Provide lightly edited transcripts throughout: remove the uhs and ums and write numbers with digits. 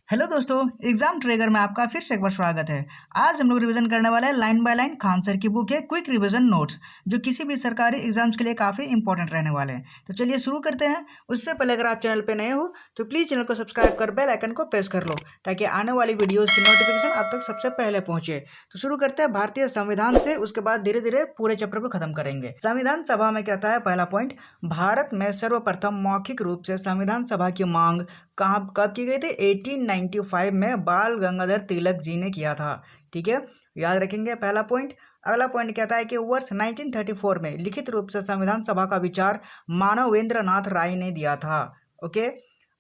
Hello दोस्तों, exam tracker में आपका फिर से एक बार स्वागत है। आज हम लोग रिवीजन करने वाले हैं line by line Khan sir की बुक है क्विक रिवीजन नोट्स, जो किसी भी सरकारी एग्जाम्स के लिए काफ़ी इंपॉर्टेंट रहने वाले हैं। तो चलिए शुरू करते हैं। उससे पहले अगर आप चैनल पे नए हो तो प्लीज़ चैनल को सब्सक्राइब कर बेल आइकन को प्रेस कर लो, ताकि आने वाली वीडियोज़ की नोटिफिकेशन आप तक सबसे पहले पहुंचे। तो शुरू करते हैं भारतीय संविधान से, उसके बाद धीरे धीरे पूरे चैप्टर को खत्म करेंगे। संविधान सभा में कहता है पहला पॉइंट, भारत में सर्वप्रथम मौखिक रूप से संविधान सभा की मांग कहाँ कब की गई थी? 1895 में बाल गंगाधर तिलक जी ने किया था। ठीक है, याद रखेंगे पहला पॉइंट। अगला पॉइंट कहता है कि वर्ष 1934 में लिखित रूप से संविधान सभा का विचार मानवेंद्र नाथ राय ने दिया था। ओके,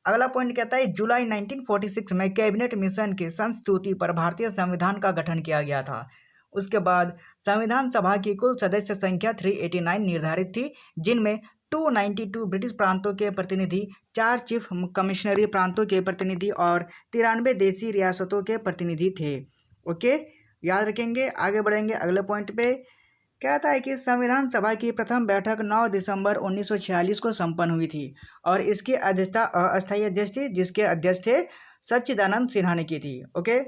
अगला पॉइंट कहता है जुलाई 1946 में कैबिनेट मिशन की संस्तुति पर भारतीय संविधान का गठन किया गया था। उसके बाद संविधान सभा की कुल सदस्य संख्या 389 निर्धारित थी, जिनमें 292 ब्रिटिश प्रांतों के प्रतिनिधि, 4 चीफ कमिश्नरी प्रांतों के प्रतिनिधि और 93 देसी रियासतों के प्रतिनिधि थे। ओके, याद रखेंगे। आगे बढ़ेंगे अगले पॉइंट पे। कहता है कि संविधान सभा की प्रथम बैठक 9 दिसंबर 1946 को संपन्न हुई थी और इसकी अध्यक्षता अस्थायी अध्यक्ष थी, जिसके अध्यक्ष थे सच्चिदानंद सिन्हा ने की थी। ओके,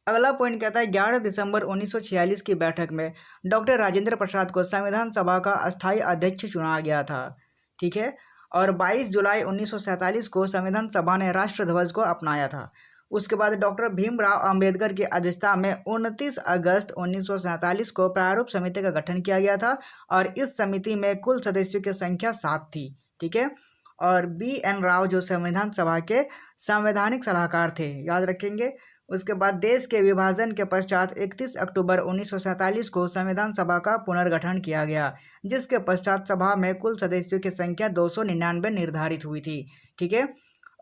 अगला पॉइंट कहता है 11 दिसंबर 1946 की बैठक में डॉक्टर राजेंद्र प्रसाद को संविधान सभा का अस्थायी अध्यक्ष चुना गया था। ठीक है, और 22 जुलाई 1947 को संविधान सभा ने राष्ट्र ध्वज को अपनाया था। उसके बाद डॉक्टर भीमराव अंबेडकर की अध्यक्षता में 29 अगस्त 1947 को प्रारूप समिति का गठन किया गया था और इस समिति में कुल सदस्यों की संख्या 7 थी। ठीक है, और BN राव जो संविधान सभा के संवैधानिक सलाहकार थे, याद रखेंगे। उसके बाद देश के विभाजन के पश्चात 31 अक्टूबर 1947 को संविधान सभा का पुनर्गठन किया गया, जिसके पश्चात सभा में कुल सदस्यों की संख्या 299 निर्धारित हुई थी। ठीक है,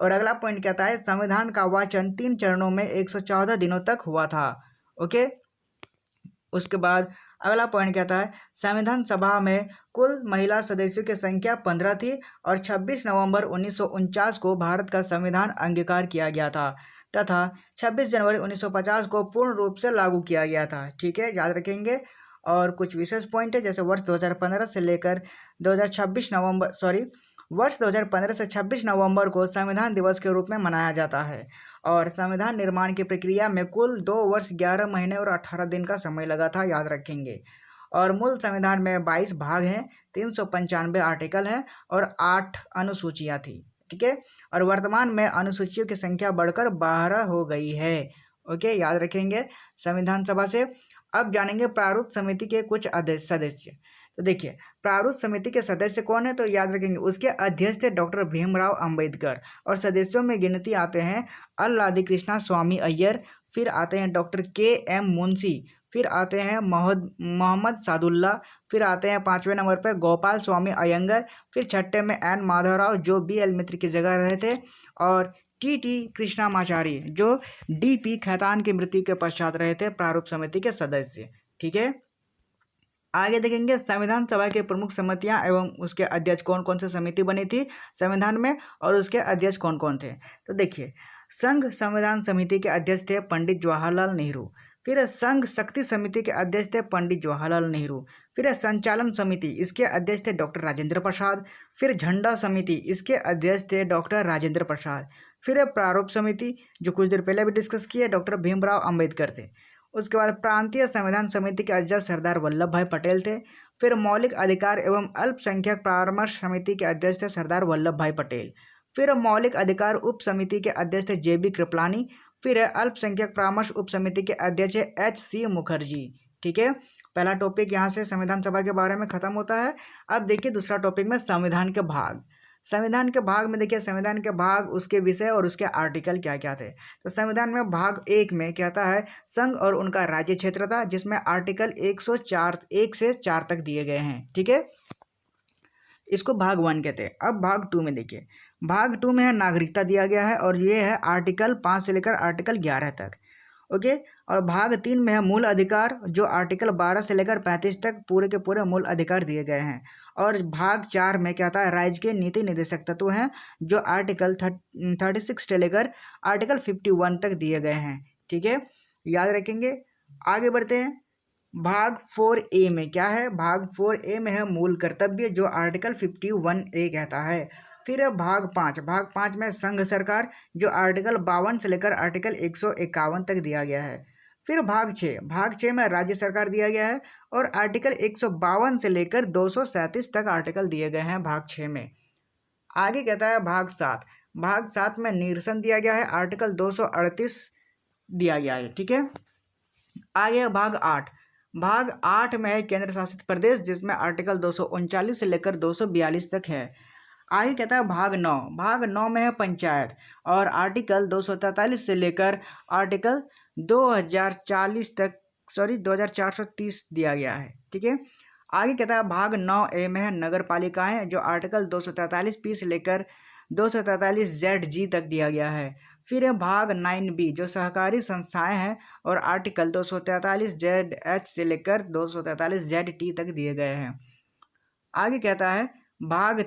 और अगला पॉइंट कहता है संविधान का वाचन 3 चरणों में 114 दिनों तक हुआ था। ओके, उसके बाद अगला पॉइंट कहता है संविधान सभा में कुल महिला सदस्यों की संख्या 15 थी और 26 नवंबर 1949 को भारत का संविधान अंगीकार किया गया था तथा 26 जनवरी 1950 को पूर्ण रूप से लागू किया गया था। ठीक है, याद रखेंगे। और कुछ विशेष पॉइंट है, जैसे वर्ष 2015 से लेकर 2026 नवंबर वर्ष 2015 से 26 नवंबर को संविधान दिवस के रूप में मनाया जाता है और संविधान निर्माण की प्रक्रिया में कुल 2 वर्ष 11 महीने और 18 दिन का समय लगा था, याद रखेंगे। और मूल संविधान में 22 भाग हैं, 395 आर्टिकल हैं और 8 अनुसूचियाँ थी। ठीक है, और वर्तमान में अनुसूचियों की संख्या बढ़कर 12 हो गई है। ओके, याद रखेंगे संविधान सभा से। अब जानेंगे प्रारूप समिति के कुछ सदस्य। तो देखिए, प्रारूप समिति के सदस्य कौन है, तो याद रखेंगे उसके अध्यक्ष थे डॉक्टर भीमराव अंबेडकर और सदस्यों में गिनती आते हैं अल्लादी कृष्णा स्वामी अय्यर, फिर आते हैं डॉक्टर KM मुंशी, फिर आते हैं मोहम्मद सादुल्ला, फिर आते हैं 5वें नंबर पर गोपाल स्वामी अयंगर, फिर छठे में N माधवराव जो BL मित्र की जगह रहे थे, और TT कृष्णामाचारी जो DP खैतान की मृत्यु के पश्चात रहे थे प्रारूप समिति के सदस्य। ठीक है, आगे देखेंगे संविधान सभा के प्रमुख समितियां एवं उसके अध्यक्ष कौन कौन से समिति बनी थी संविधान में और उसके अध्यक्ष कौन कौन थे। तो देखिए, संघ संविधान समिति के अध्यक्ष थे पंडित जवाहरलाल नेहरू, फिर संघ शक्ति समिति के अध्यक्ष थे पंडित जवाहरलाल नेहरू, फिर संचालन समिति इसके अध्यक्ष थे डॉक्टर राजेंद्र प्रसाद, फिर झंडा समिति इसके अध्यक्ष थे डॉक्टर राजेंद्र प्रसाद, फिर प्रारूप समिति जो कुछ देर पहले भी डिस्कस की है डॉक्टर भीमराव अंबेडकर थे। उसके बाद प्रांतीय संविधान समिति के अध्यक्ष सरदार वल्लभ भाई पटेल थे, फिर मौलिक अधिकार एवं अल्पसंख्यक परामर्श समिति के अध्यक्ष थे सरदार वल्लभ भाई पटेल, फिर मौलिक अधिकार उप समिति के अध्यक्ष थे JB कृपलानी, फिर अल्पसंख्यक परामर्श उप समिति के अध्यक्ष HC मुखर्जी। ठीक है, पहला टॉपिक यहाँ से संविधान सभा के बारे में खत्म होता है। अब देखिए दूसरा टॉपिक में संविधान के भाग। संविधान के भाग में देखिए संविधान के भाग, उसके विषय और उसके आर्टिकल क्या क्या थे। तो संविधान में भाग 1 में कहता है संघ और उनका राज्य क्षेत्र था, जिसमें आर्टिकल 104 1 से 4 तक दिए गए हैं। ठीक है, इसको भाग 1 कहते हैं। अब भाग 2 में देखिए, भाग 2 में है नागरिकता दिया गया है और ये है आर्टिकल 5 से लेकर आर्टिकल 11 तक। ओके, और भाग 3 में है मूल अधिकार, जो आर्टिकल 12 से लेकर 35 तक पूरे के पूरे मूल अधिकार दिए गए हैं। और भाग 4 में क्या था, राज्य के नीति निर्देशक तत्व हैं, जो आर्टिकल 36 से लेकर आर्टिकल 51 तक दिए गए हैं। ठीक है, याद रखेंगे। आगे बढ़ते हैं। भाग 4A में क्या है, भाग 4A में है मूल कर्तव्य, जो आर्टिकल 51A कहता है। फिर है भाग 5 में संघ सरकार, जो आर्टिकल 52 से लेकर आर्टिकल 151 तक दिया गया है। फिर भाग 6 में राज्य सरकार दिया गया है और आर्टिकल 152 से लेकर 237 तक आर्टिकल दिए गए हैं भाग 6 में। आगे कहता है भाग 7 में निरसन दिया गया है, आर्टिकल 238 दिया गया है। ठीक है, आगे भाग 8 में है केंद्र शासित प्रदेश, जिसमें आर्टिकल 239 से लेकर 242 तक है। आगे कहता है भाग 9 में है पंचायत और आर्टिकल 243 से लेकर आर्टिकल 2430 दिया गया है। ठीक है, आगे कहता है भाग 9A में है नगर पालिकाएं, जो आर्टिकल 243P से लेकर 243ZG तक दिया गया है। फिर है भाग 9B जो सहकारी संस्थाएं हैं और आर्टिकल 243ZH से लेकर 243ZT तक दिए गए हैं। आगे कहता है भाग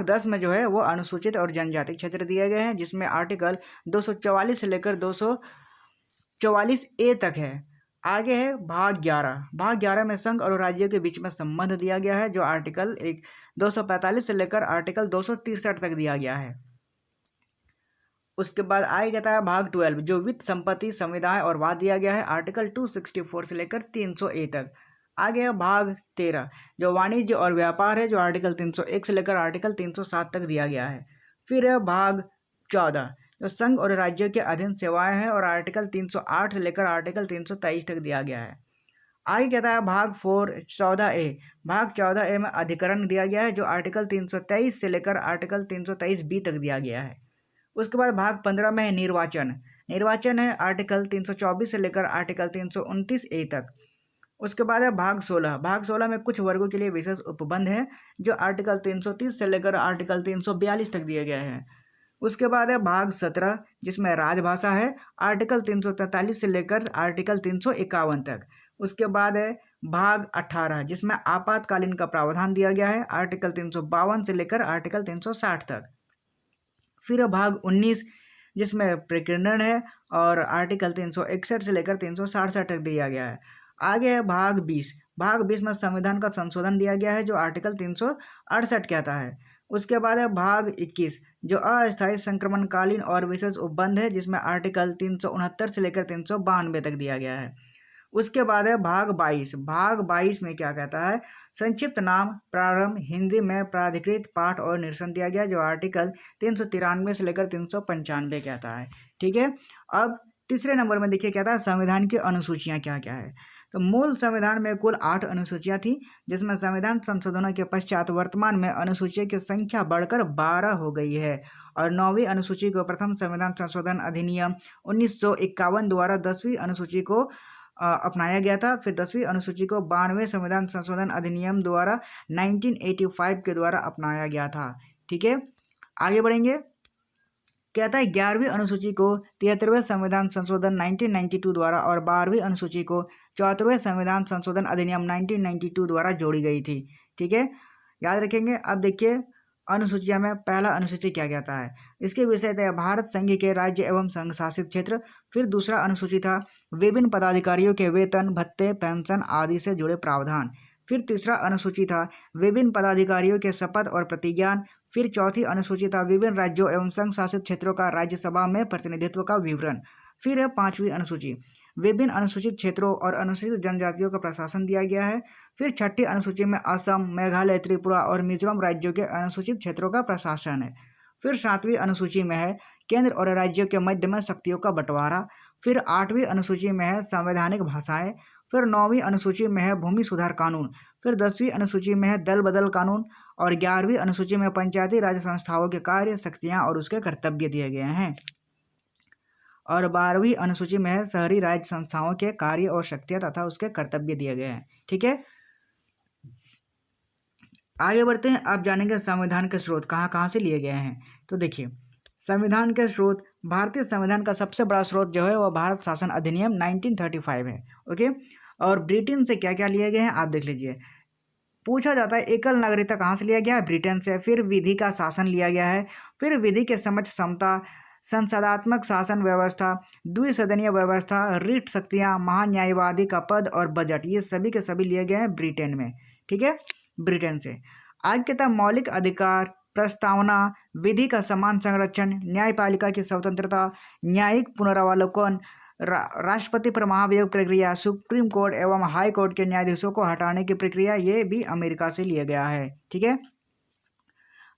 10 में जो है वो अनुसूचित और जनजाति क्षेत्र दिए गए हैं, जिसमें आर्टिकल 244 से लेकर 244A तक है। आगे है भाग 11 में संघ और राज्यों के बीच में संबंध दिया गया है, जो आर्टिकल 245 से लेकर आर्टिकल 263 तक दिया गया है। उसके बाद आगे कहता है भाग 12 जो वित्त संपत्ति संविधान और वाद दिया गया है, आर्टिकल 264 से लेकर 300A तक। आगे है भाग 13 जो वाणिज्य और व्यापार है, जो आर्टिकल 301 से लेकर आर्टिकल 307 तक दिया गया है। फिर है भाग 14 जो संघ और राज्यों के अधीन सेवाएं हैं और आर्टिकल 308 से लेकर आर्टिकल 323 तक दिया गया है। आगे कहता है भाग 14A में अधिकरण दिया गया है, जो आर्टिकल 323 से लेकर आर्टिकल 323B तक दिया गया है। उसके बाद भाग 15 में है निर्वाचन है, आर्टिकल 324 से लेकर आर्टिकल 329A तक। उसके बाद है भाग 16 में कुछ वर्गों के लिए विशेष उपबंध है, जो आर्टिकल 330 से लेकर आर्टिकल 342 तक दिए गए हैं। उसके बाद है भाग 17 जिसमें राजभाषा है, आर्टिकल 343 से लेकर आर्टिकल 351 तक। उसके बाद है भाग 18 जिसमें आपातकालीन का प्रावधान दिया गया है, आर्टिकल 352 से लेकर आर्टिकल 360 तक। फिर भाग 19 जिसमें प्रकीर्णन है और आर्टिकल 361 से लेकर 367 तक दिया गया है। आगे है भाग 20 में संविधान का संशोधन दिया गया है, जो आर्टिकल 368 कहता है। उसके बाद है भाग 21 जो अस्थायी संक्रमणकालीन और विशेष उपबंध है, जिसमें आर्टिकल 369 से लेकर 392 तक दिया गया है। उसके बाद है भाग 22 में क्या कहता है, संक्षिप्त नाम प्रारंभ हिंदी में प्राधिकृत पाठ और निरसन दिया गया, जो आर्टिकल 393 से लेकर 395 कहता है। ठीक है, अब तीसरे नंबर में देखिए कहता है संविधान की अनुसूचियां क्या क्या है। तो मूल संविधान में कुल 8 अनुसूचियां थी, जिसमें संविधान संशोधनों के पश्चात वर्तमान में अनुसूचियों की संख्या बढ़कर 12 हो गई है और 9वीं अनुसूची को प्रथम संविधान संशोधन अधिनियम 1951 द्वारा 10वीं अनुसूची को अपनाया गया था। फिर 10वीं अनुसूची को 92वें संविधान संशोधन अधिनियम द्वारा 1985 के द्वारा अपनाया गया था। ठीक है, आगे बढ़ेंगे। कहता है 11वीं अनुसूची को 73वें संविधान संशोधन 1992 द्वारा और 12वीं अनुसूची को 74वें संविधान संशोधन अधिनियम 1992 द्वारा जोड़ी गई थी। ठीक है, याद रखेंगे। अब देखिए अनुसूचिया में पहला अनुसूची क्या कहता है, इसके विषय थे भारत संघ के राज्य एवं संघ शासित क्षेत्र। फिर दूसरा अनुसूची था विभिन्न पदाधिकारियों के वेतन भत्ते पेंशन आदि से जुड़े प्रावधान। फिर तीसरा अनुसूची था विभिन्न पदाधिकारियों के शपथ और प्रतिज्ञान। फिर चौथी अनुसूची था विभिन्न राज्यों एवं संघ शासित क्षेत्रों का राज्यसभा में प्रतिनिधित्व का विवरण। फिर है 5वीं अनुसूची विभिन्न अनुसूचित क्षेत्रों और अनुसूचित जनजातियों का प्रशासन दिया गया है। फिर 6ठी अनुसूची में असम मेघालय त्रिपुरा और मिजोरम राज्यों के अनुसूचित क्षेत्रों का प्रशासन है। फिर 7वीं अनुसूची में है केंद्र और राज्यों के मध्य में शक्तियों का बंटवारा। फिर 8वीं अनुसूची में है संवैधानिक भाषाएं। फिर 9वीं अनुसूची में है भूमि सुधार कानून। फिर 10वीं अनुसूची में है दल बदल कानून और 11वीं अनुसूची में पंचायती राज संस्थाओं के कार्य शक्तियां और उसके कर्तव्य दिए गए हैं। और 12वीं अनुसूची में है शहरी राज्य संस्थाओं के कार्य और शक्तियां तथा उसके कर्तव्य दिए गए हैं। ठीक है, आगे बढ़ते हैं। आप जानेंगे संविधान के स्रोत कहाँ कहाँ से लिए गए हैं। तो देखिए संविधान के स्रोत, भारतीय संविधान का सबसे बड़ा स्रोत जो है वह भारत शासन अधिनियम 1935 है। ओके, और ब्रिटेन से क्या क्या लिए गए हैं आप देख लीजिए। पूछा जाता है एकल नागरिकता कहाँ से लिया गया है, ब्रिटेन से। फिर विधि का शासन लिया गया है। फिर विधि के समक्ष समता, संसदात्मक शासन व्यवस्था, द्विसदनीय व्यवस्था, रीट शक्तियाँ, महान्यायवादी का पद और बजट, ये सभी के सभी लिए गए हैं ब्रिटेन में। ठीक है, ब्रिटेन से। आज के तक मौलिक अधिकार प्रस्तावना, विधि का समान संरक्षण, न्यायपालिका की स्वतंत्रता, न्यायिक पुनरावलोकन, राष्ट्रपति पर महाभियोग प्रक्रिया, सुप्रीम कोर्ट एवं हाई कोर्ट के न्यायाधीशों को हटाने की प्रक्रिया, ये भी अमेरिका से लिया गया है। ठीक है।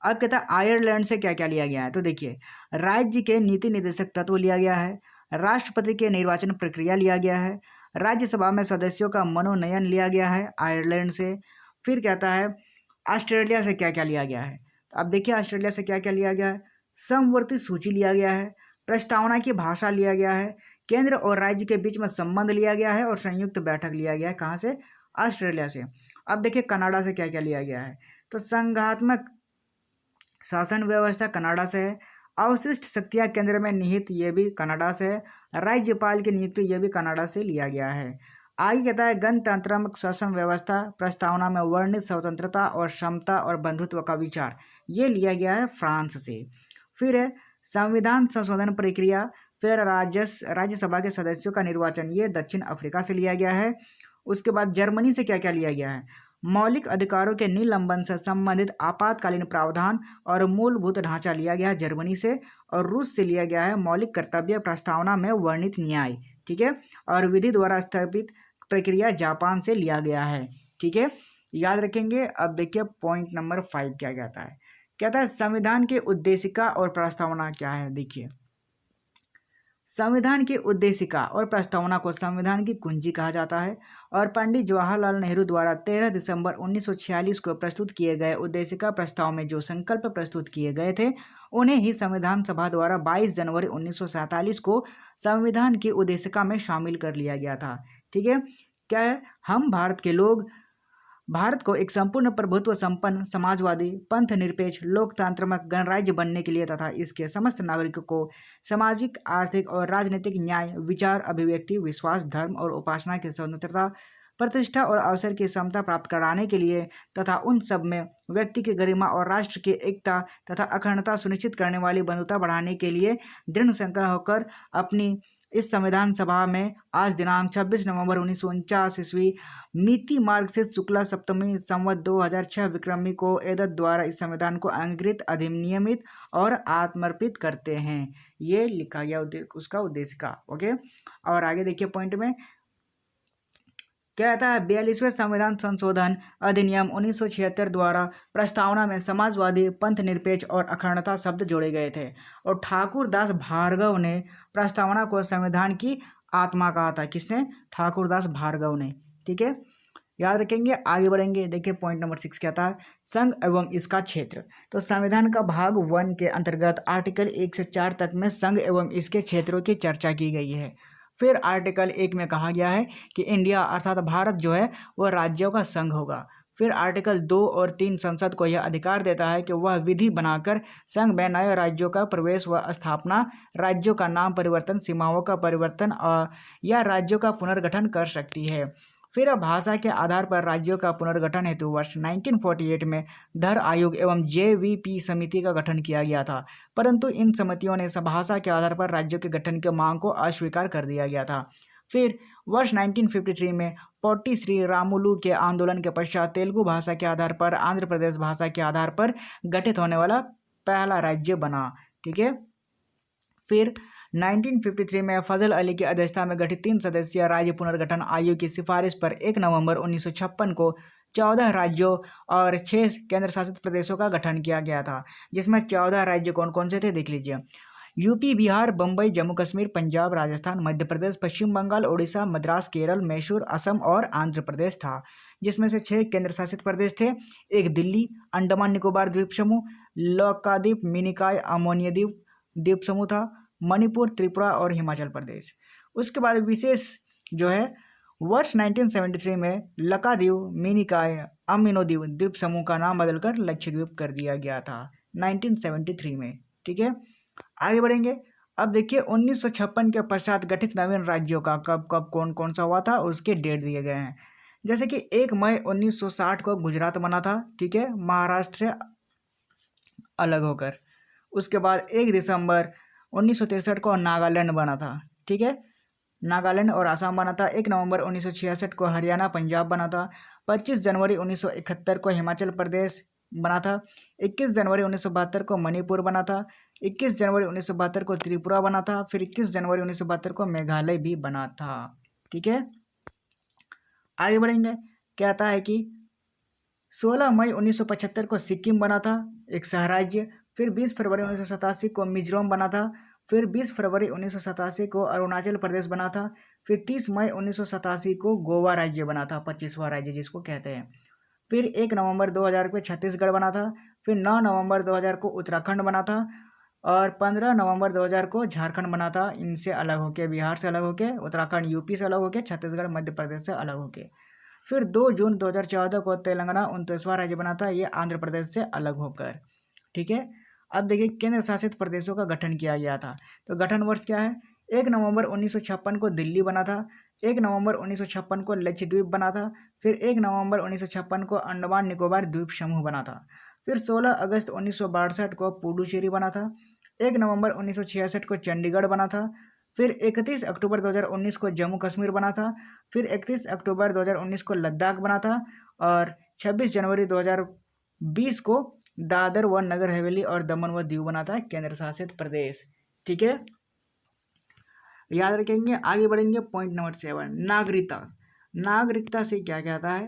अब कहता है आयरलैंड से क्या क्या लिया गया है। तो देखिए, राज्य के नीति निर्देशक तत्व लिया गया है, राष्ट्रपति के निर्वाचन प्रक्रिया लिया गया है, राज्यसभा में सदस्यों का मनोनयन लिया गया है आयरलैंड से। फिर कहता है ऑस्ट्रेलिया से क्या क्या लिया गया है। तो अब देखिए ऑस्ट्रेलिया से क्या क्या लिया गया है। समवर्ती सूची लिया गया है, प्रस्तावना की भाषा लिया गया है, केंद्र और राज्य के बीच में संबंध लिया गया है और संयुक्त बैठक लिया गया है। कहाँ से? ऑस्ट्रेलिया से। अब देखिए कनाडा से क्या क्या लिया गया है। तो संघात्मक शासन व्यवस्था कनाडा से है, अवशिष्ट शक्तियां केंद्र में निहित, ये भी कनाडा से है, राज्यपाल की नियुक्ति, ये भी कनाडा से लिया गया है। आगे कहता है गणतंत्रात्मक शासन व्यवस्था, प्रस्तावना में वर्णित स्वतंत्रता और समता और बंधुत्व का विचार, ये लिया गया है फ्रांस से। फिर है संविधान संशोधन प्रक्रिया, फिर राज्यसभा के सदस्यों का निर्वाचन, ये दक्षिण अफ्रीका से लिया गया है। उसके बाद जर्मनी से क्या क्या लिया गया है। मौलिक अधिकारों के निलंबन से संबंधित आपातकालीन प्रावधान और मूलभूत ढांचा लिया गया है जर्मनी से। और रूस से लिया गया है मौलिक कर्तव्य, प्रस्तावना में वर्णित न्याय। ठीक है। और विधि द्वारा स्थापित प्रक्रिया जापान से लिया गया है। ठीक है, याद रखेंगे। अब देखिए पॉइंट नंबर 5 क्या कहता है। कहता है संविधान की उद्देशिका और प्रस्तावना क्या है। देखिए, संविधान की उद्देशिका और प्रस्तावना को संविधान की कुंजी कहा जाता है और पंडित जवाहरलाल नेहरू द्वारा 13 दिसंबर 1946 को प्रस्तुत किए गए उद्देशिका प्रस्ताव में जो संकल्प प्रस्तुत किए गए थे, उन्हें ही संविधान सभा द्वारा 22 जनवरी 1947 को संविधान की उद्देशिका में शामिल कर लिया गया था। ठीक है। क्या है? हम भारत के लोग भारत को एक संपूर्ण प्रभुत्व संपन्न समाजवादी पंथ निरपेक्ष लोकतंत्रात्मक गणराज्य बनने के लिए तथा इसके समस्त नागरिकों को सामाजिक, आर्थिक और राजनीतिक न्याय, विचार, अभिव्यक्ति, विश्वास, धर्म और उपासना की स्वतंत्रता, प्रतिष्ठा और अवसर की समता प्राप्त कराने के लिए तथा उन सब में व्यक्ति की गरिमा और राष्ट्र की एकता तथा अखंडता सुनिश्चित करने वाली बंधुता बढ़ाने के लिए दृढ़ संकल्प होकर अपनी इस संविधान सभा में आज दिनांक 26 नवंबर 1949 ईस्वी मिति मार्ग से शुक्ला सप्तमी संवत 2006 विक्रमी को एतद द्वारा इस संविधान को अंगीकृत, अधिनियमित और आत्मर्पित करते हैं। ये लिखा गया उसका उद्देश्य का। ओके। और आगे देखिए पॉइंट में क्या कहता है। 42वें संविधान संशोधन अधिनियम 1976 द्वारा प्रस्तावना में समाजवादी, पंथ निरपेक्ष और अखंडता शब्द जोड़े गए थे और ठाकुर दास भार्गव ने प्रस्तावना को संविधान की आत्मा कहा था। किसने? ठाकुर दास भार्गव ने। ठीक है, याद रखेंगे। आगे बढ़ेंगे। देखिए पॉइंट नंबर 6 क्या था। संघ एवं इसका क्षेत्र। तो संविधान का भाग 1 के अंतर्गत आर्टिकल 1 से 4 तक में संघ एवं इसके क्षेत्रों की चर्चा की गई है। फिर आर्टिकल 1 में कहा गया है कि इंडिया अर्थात भारत जो है वह राज्यों का संघ होगा। फिर आर्टिकल 2 और 3 संसद को यह अधिकार देता है कि वह विधि बनाकर संघ में नए राज्यों का प्रवेश व स्थापना, राज्यों का नाम परिवर्तन, सीमाओं का परिवर्तन या राज्यों का पुनर्गठन कर सकती है। फिर भाषा के आधार पर राज्यों का पुनर्गठन हेतु वर्ष 1948 में धर आयोग एवं JVP समिति का गठन किया गया था, परंतु इन समितियों ने भाषा के आधार पर राज्यों के गठन के मांग को अस्वीकार कर दिया गया था। फिर वर्ष 1953 में पोट्टी श्री रामुलु के आंदोलन के पश्चात तेलुगु भाषा के आधार पर आंध्र प्रदेश भाषा के आधार पर गठित होने वाला पहला राज्य बना। ठीक है। फिर 1953 में फजल अली की अध्यक्षता में गठित 3 सदस्यीय राज्य पुनर्गठन आयोग की सिफारिश पर 1 नवंबर 1956 को 14 राज्यों और 6 केंद्र शासित प्रदेशों का गठन किया गया था, जिसमें 14 राज्य कौन कौन से थे देख लीजिए। यूपी, बिहार, बम्बई, जम्मू कश्मीर, पंजाब, राजस्थान, मध्य प्रदेश, पश्चिम बंगाल, ओडिशा, मद्रास, केरल, मैसूर, असम और आंध्र प्रदेश था, जिसमें से 6 केंद्र शासित प्रदेश थे। एक दिल्ली, अंडमान निकोबार द्वीप समूह, लक्षद्वीप, मिनिकॉय, अमोनिया द्वीप समूह था, मणिपुर, त्रिपुरा और हिमाचल प्रदेश। उसके बाद विशेष जो है वर्ष 1973 में लक्षद्वीप, मिनिकॉय, अमीनो द्वीप समूह का नाम बदलकर लक्षद्वीप कर दिया गया था 1973 में। ठीक है, आगे बढ़ेंगे। अब देखिए 1956 के पश्चात गठित नवीन राज्यों का कब कब कौन कौन सा हुआ था उसके डेट दिए गए हैं। जैसे कि 1 मई 1960 को गुजरात बना था। ठीक है, महाराष्ट्र से अलग होकर। उसके बाद 1 दिसंबर 1963 को नागालैंड बना था। ठीक है, नागालैंड और आसाम बना था। 1 नवंबर 1966 को हरियाणा पंजाब बना था। 25 जनवरी 1971 को हिमाचल प्रदेश बना था। 21 जनवरी 1972 को मणिपुर बना था। 21 जनवरी 1972 को त्रिपुरा बना था। फिर 21 जनवरी 1972 को मेघालय भी बना था। ठीक है, आगे बढ़ेंगे। कहता है कि 16 मई 1975 को सिक्किम बना था, एक सहराज्य। फिर 20 फरवरी 1987 को मिजोरम बना था। फिर 20 फरवरी 1987 को अरुणाचल प्रदेश बना था। फिर 30 मई 1987 को गोवा राज्य बना था, 25वां राज्य जिसको कहते हैं। फिर 1 नवंबर 2000 को छत्तीसगढ़ बना था। फिर 9 नवंबर 2000 को उत्तराखंड बना था। और 15 नवंबर 2000 को झारखंड बना था, इनसे अलग होके, बिहार से अलग होके, उत्तराखंड यूपी से अलग होके, छत्तीसगढ़ मध्य प्रदेश से अलग होके। फिर 2 जून 2014 को तेलंगाना 29वां राज्य बना था, ये आंध्र प्रदेश से अलग होकर। ठीक है, अब देखिए केंद्र शासित प्रदेशों का गठन किया गया था। तो गठन वर्ष क्या है? 1 नवंबर 1956 को दिल्ली बना था। 1 नवंबर 1956 को लक्षद्वीप बना था। फिर 1 नवंबर 1956 को अंडमान निकोबार द्वीप समूह बना था। फिर 16 अगस्त 1962 को पुडुचेरी बना था। 1 नवंबर 1966 को चंडीगढ़ बना था। फिर 31 अक्टूबर 2019 को जम्मू कश्मीर बना था। फिर 31 अक्टूबर 2019 को लद्दाख बना था। और 26 जनवरी 2020 को दादर व नगर हवेली और दमन व दीव बना था, केंद्र शासित प्रदेश। ठीक है, याद रखेंगे। आगे बढ़ेंगे। पॉइंट नंबर 7, नागरिकता। नागरिकता से क्या कहता है?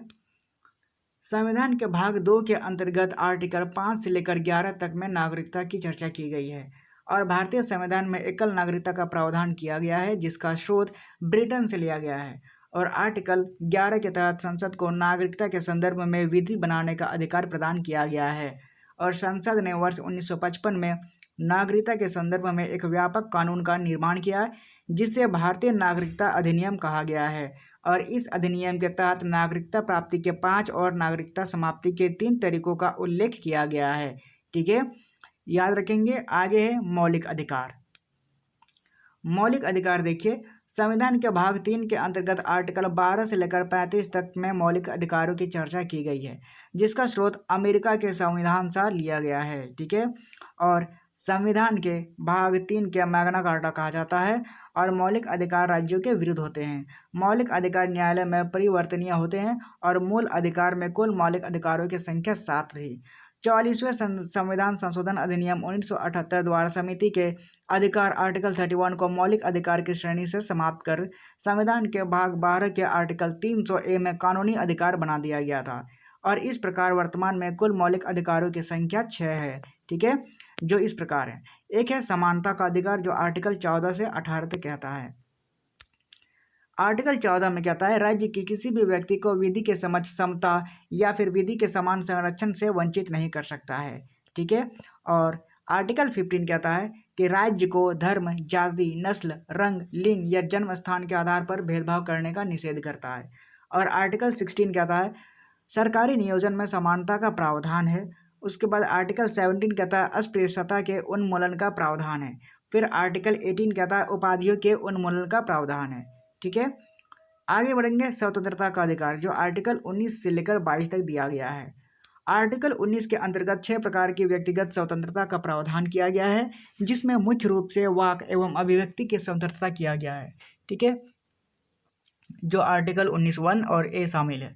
संविधान के भाग 2 के अंतर्गत आर्टिकल 5 से लेकर 11 तक में नागरिकता की चर्चा की गई है। और भारतीय संविधान में एकल नागरिकता का प्रावधान किया गया है, जिसका स्रोत ब्रिटेन से लिया गया है। और आर्टिकल 11 के तहत संसद को नागरिकता के संदर्भ में विधि बनाने का अधिकार प्रदान किया गया है। और संसद ने वर्ष 1955 में नागरिकता के संदर्भ में एक व्यापक कानून का निर्माण किया है, जिसे भारतीय नागरिकता अधिनियम कहा गया है। और इस अधिनियम के तहत नागरिकता प्राप्ति के 5 और नागरिकता समाप्ति के 3 तरीकों का उल्लेख किया गया है। ठीक है, याद रखेंगे। आगे है मौलिक अधिकार। मौलिक अधिकार देखिए, संविधान के भाग 3 के अंतर्गत आर्टिकल 12 से लेकर 35 तक में मौलिक अधिकारों की चर्चा की गई है, जिसका स्रोत अमेरिका के संविधान से लिया गया है। ठीक है, और संविधान के भाग 3 के मैग्ना कार्टा कहा जाता है। और मौलिक अधिकार राज्यों के विरुद्ध होते हैं। मौलिक अधिकार न्यायालय में परिवर्तनीय होते हैं। और मूल अधिकार में कुल मौलिक अधिकारों की संख्या 7 रही। 44वें संविधान संशोधन अधिनियम 1978 द्वारा समिति के अधिकार आर्टिकल 31 को मौलिक अधिकार की श्रेणी से समाप्त कर संविधान के भाग 12 के आर्टिकल 300A में कानूनी अधिकार बना दिया गया था। और इस प्रकार वर्तमान में कुल मौलिक अधिकारों की संख्या 6 है। ठीक है, जो इस प्रकार है। एक है समानता का अधिकार, जो आर्टिकल 14 से 18 तक कहता है। आर्टिकल 14 में कहता है, राज्य की किसी भी व्यक्ति को विधि के समक्ष समता या फिर विधि के समान संरक्षण से वंचित नहीं कर सकता है। ठीक है, और आर्टिकल 15 कहता है कि राज्य को धर्म, जाति, नस्ल, रंग, लिंग या जन्म स्थान के आधार पर भेदभाव करने का निषेध करता है। और आर्टिकल 16 कहता है सरकारी नियोजन में समानता का प्रावधान है। उसके बाद आर्टिकल 17 कहता है अस्पृश्यता के उन्मूलन का प्रावधान है। फिर आर्टिकल 18 कहता है उपाधियों के उन्मूलन का प्रावधान है। ठीक है, आगे बढ़ेंगे। स्वतंत्रता का अधिकार, जो आर्टिकल 19 से लेकर 22 तक दिया गया है। आर्टिकल 19 के अंतर्गत 6 प्रकार की व्यक्तिगत स्वतंत्रता का प्रावधान किया गया है, जिसमें मुख्य रूप से वाक एवं अभिव्यक्ति की स्वतंत्रता किया गया है। ठीक है, जो आर्टिकल 19(1) और ए शामिल है।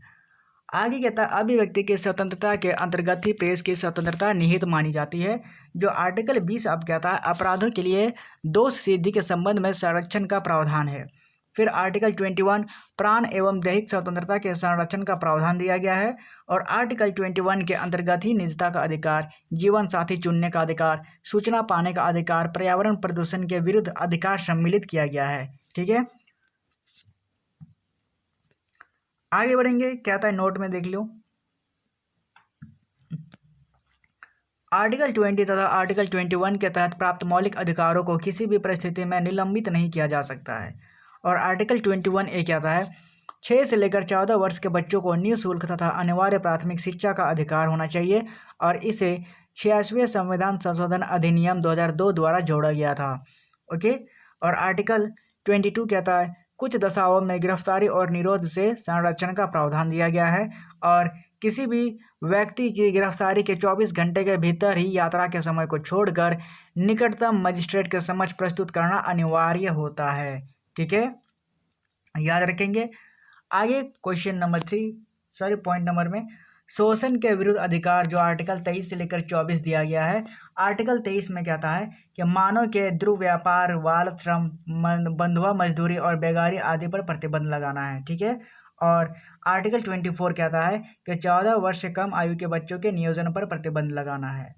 आगे कहता है अभिव्यक्ति की स्वतंत्रता के अंतर्गत ही प्रेस की स्वतंत्रता निहित मानी जाती है। जो आर्टिकल 20 अब कहता है अपराधों के लिए दोष सिद्धि के संबंध में संरक्षण का प्रावधान है। फिर आर्टिकल 21 प्राण एवं दैहिक स्वतंत्रता के संरक्षण का प्रावधान दिया गया है। और आर्टिकल 21 के अंतर्गत ही निजता का अधिकार, जीवन साथी चुनने का अधिकार, सूचना पाने का अधिकार, पर्यावरण प्रदूषण के विरुद्ध अधिकार सम्मिलित किया गया है। ठीक है, आगे बढ़ेंगे। कहता है नोट में देख लो, आर्टिकल 20 तथा आर्टिकल 21 के तहत प्राप्त मौलिक अधिकारों को किसी भी परिस्थिति में निलंबित नहीं किया जा सकता है। और आर्टिकल 21(a) कहता है 6 से लेकर 14 वर्ष के बच्चों को निःशुल्क तथा अनिवार्य प्राथमिक शिक्षा का अधिकार होना चाहिए। और इसे 86वें संविधान संशोधन अधिनियम 2002 द्वारा जोड़ा गया था। ओके, और आर्टिकल 22 कहता है कुछ दशाओं में गिरफ्तारी और निरोध से संरक्षण का प्रावधान दिया गया है। और किसी भी व्यक्ति की गिरफ्तारी के 24 घंटे के भीतर ही यात्रा के समय को छोड़कर निकटतम मजिस्ट्रेट के समक्ष प्रस्तुत करना अनिवार्य होता है। ठीक है, याद रखेंगे। आगे क्वेश्चन नंबर 3, पॉइंट नंबर में शोषण के विरुद्ध अधिकार जो आर्टिकल 23 से लेकर 24 दिया गया है। आर्टिकल 23 में कहता है कि मानव के दुर्व्यापार, बाल श्रम, बंधुआ मजदूरी और बेगारी आदि पर प्रतिबंध लगाना है। ठीक है। और आर्टिकल 24 कहता है कि 14 वर्ष से कम आयु के बच्चों के नियोजन पर प्रतिबंध लगाना है।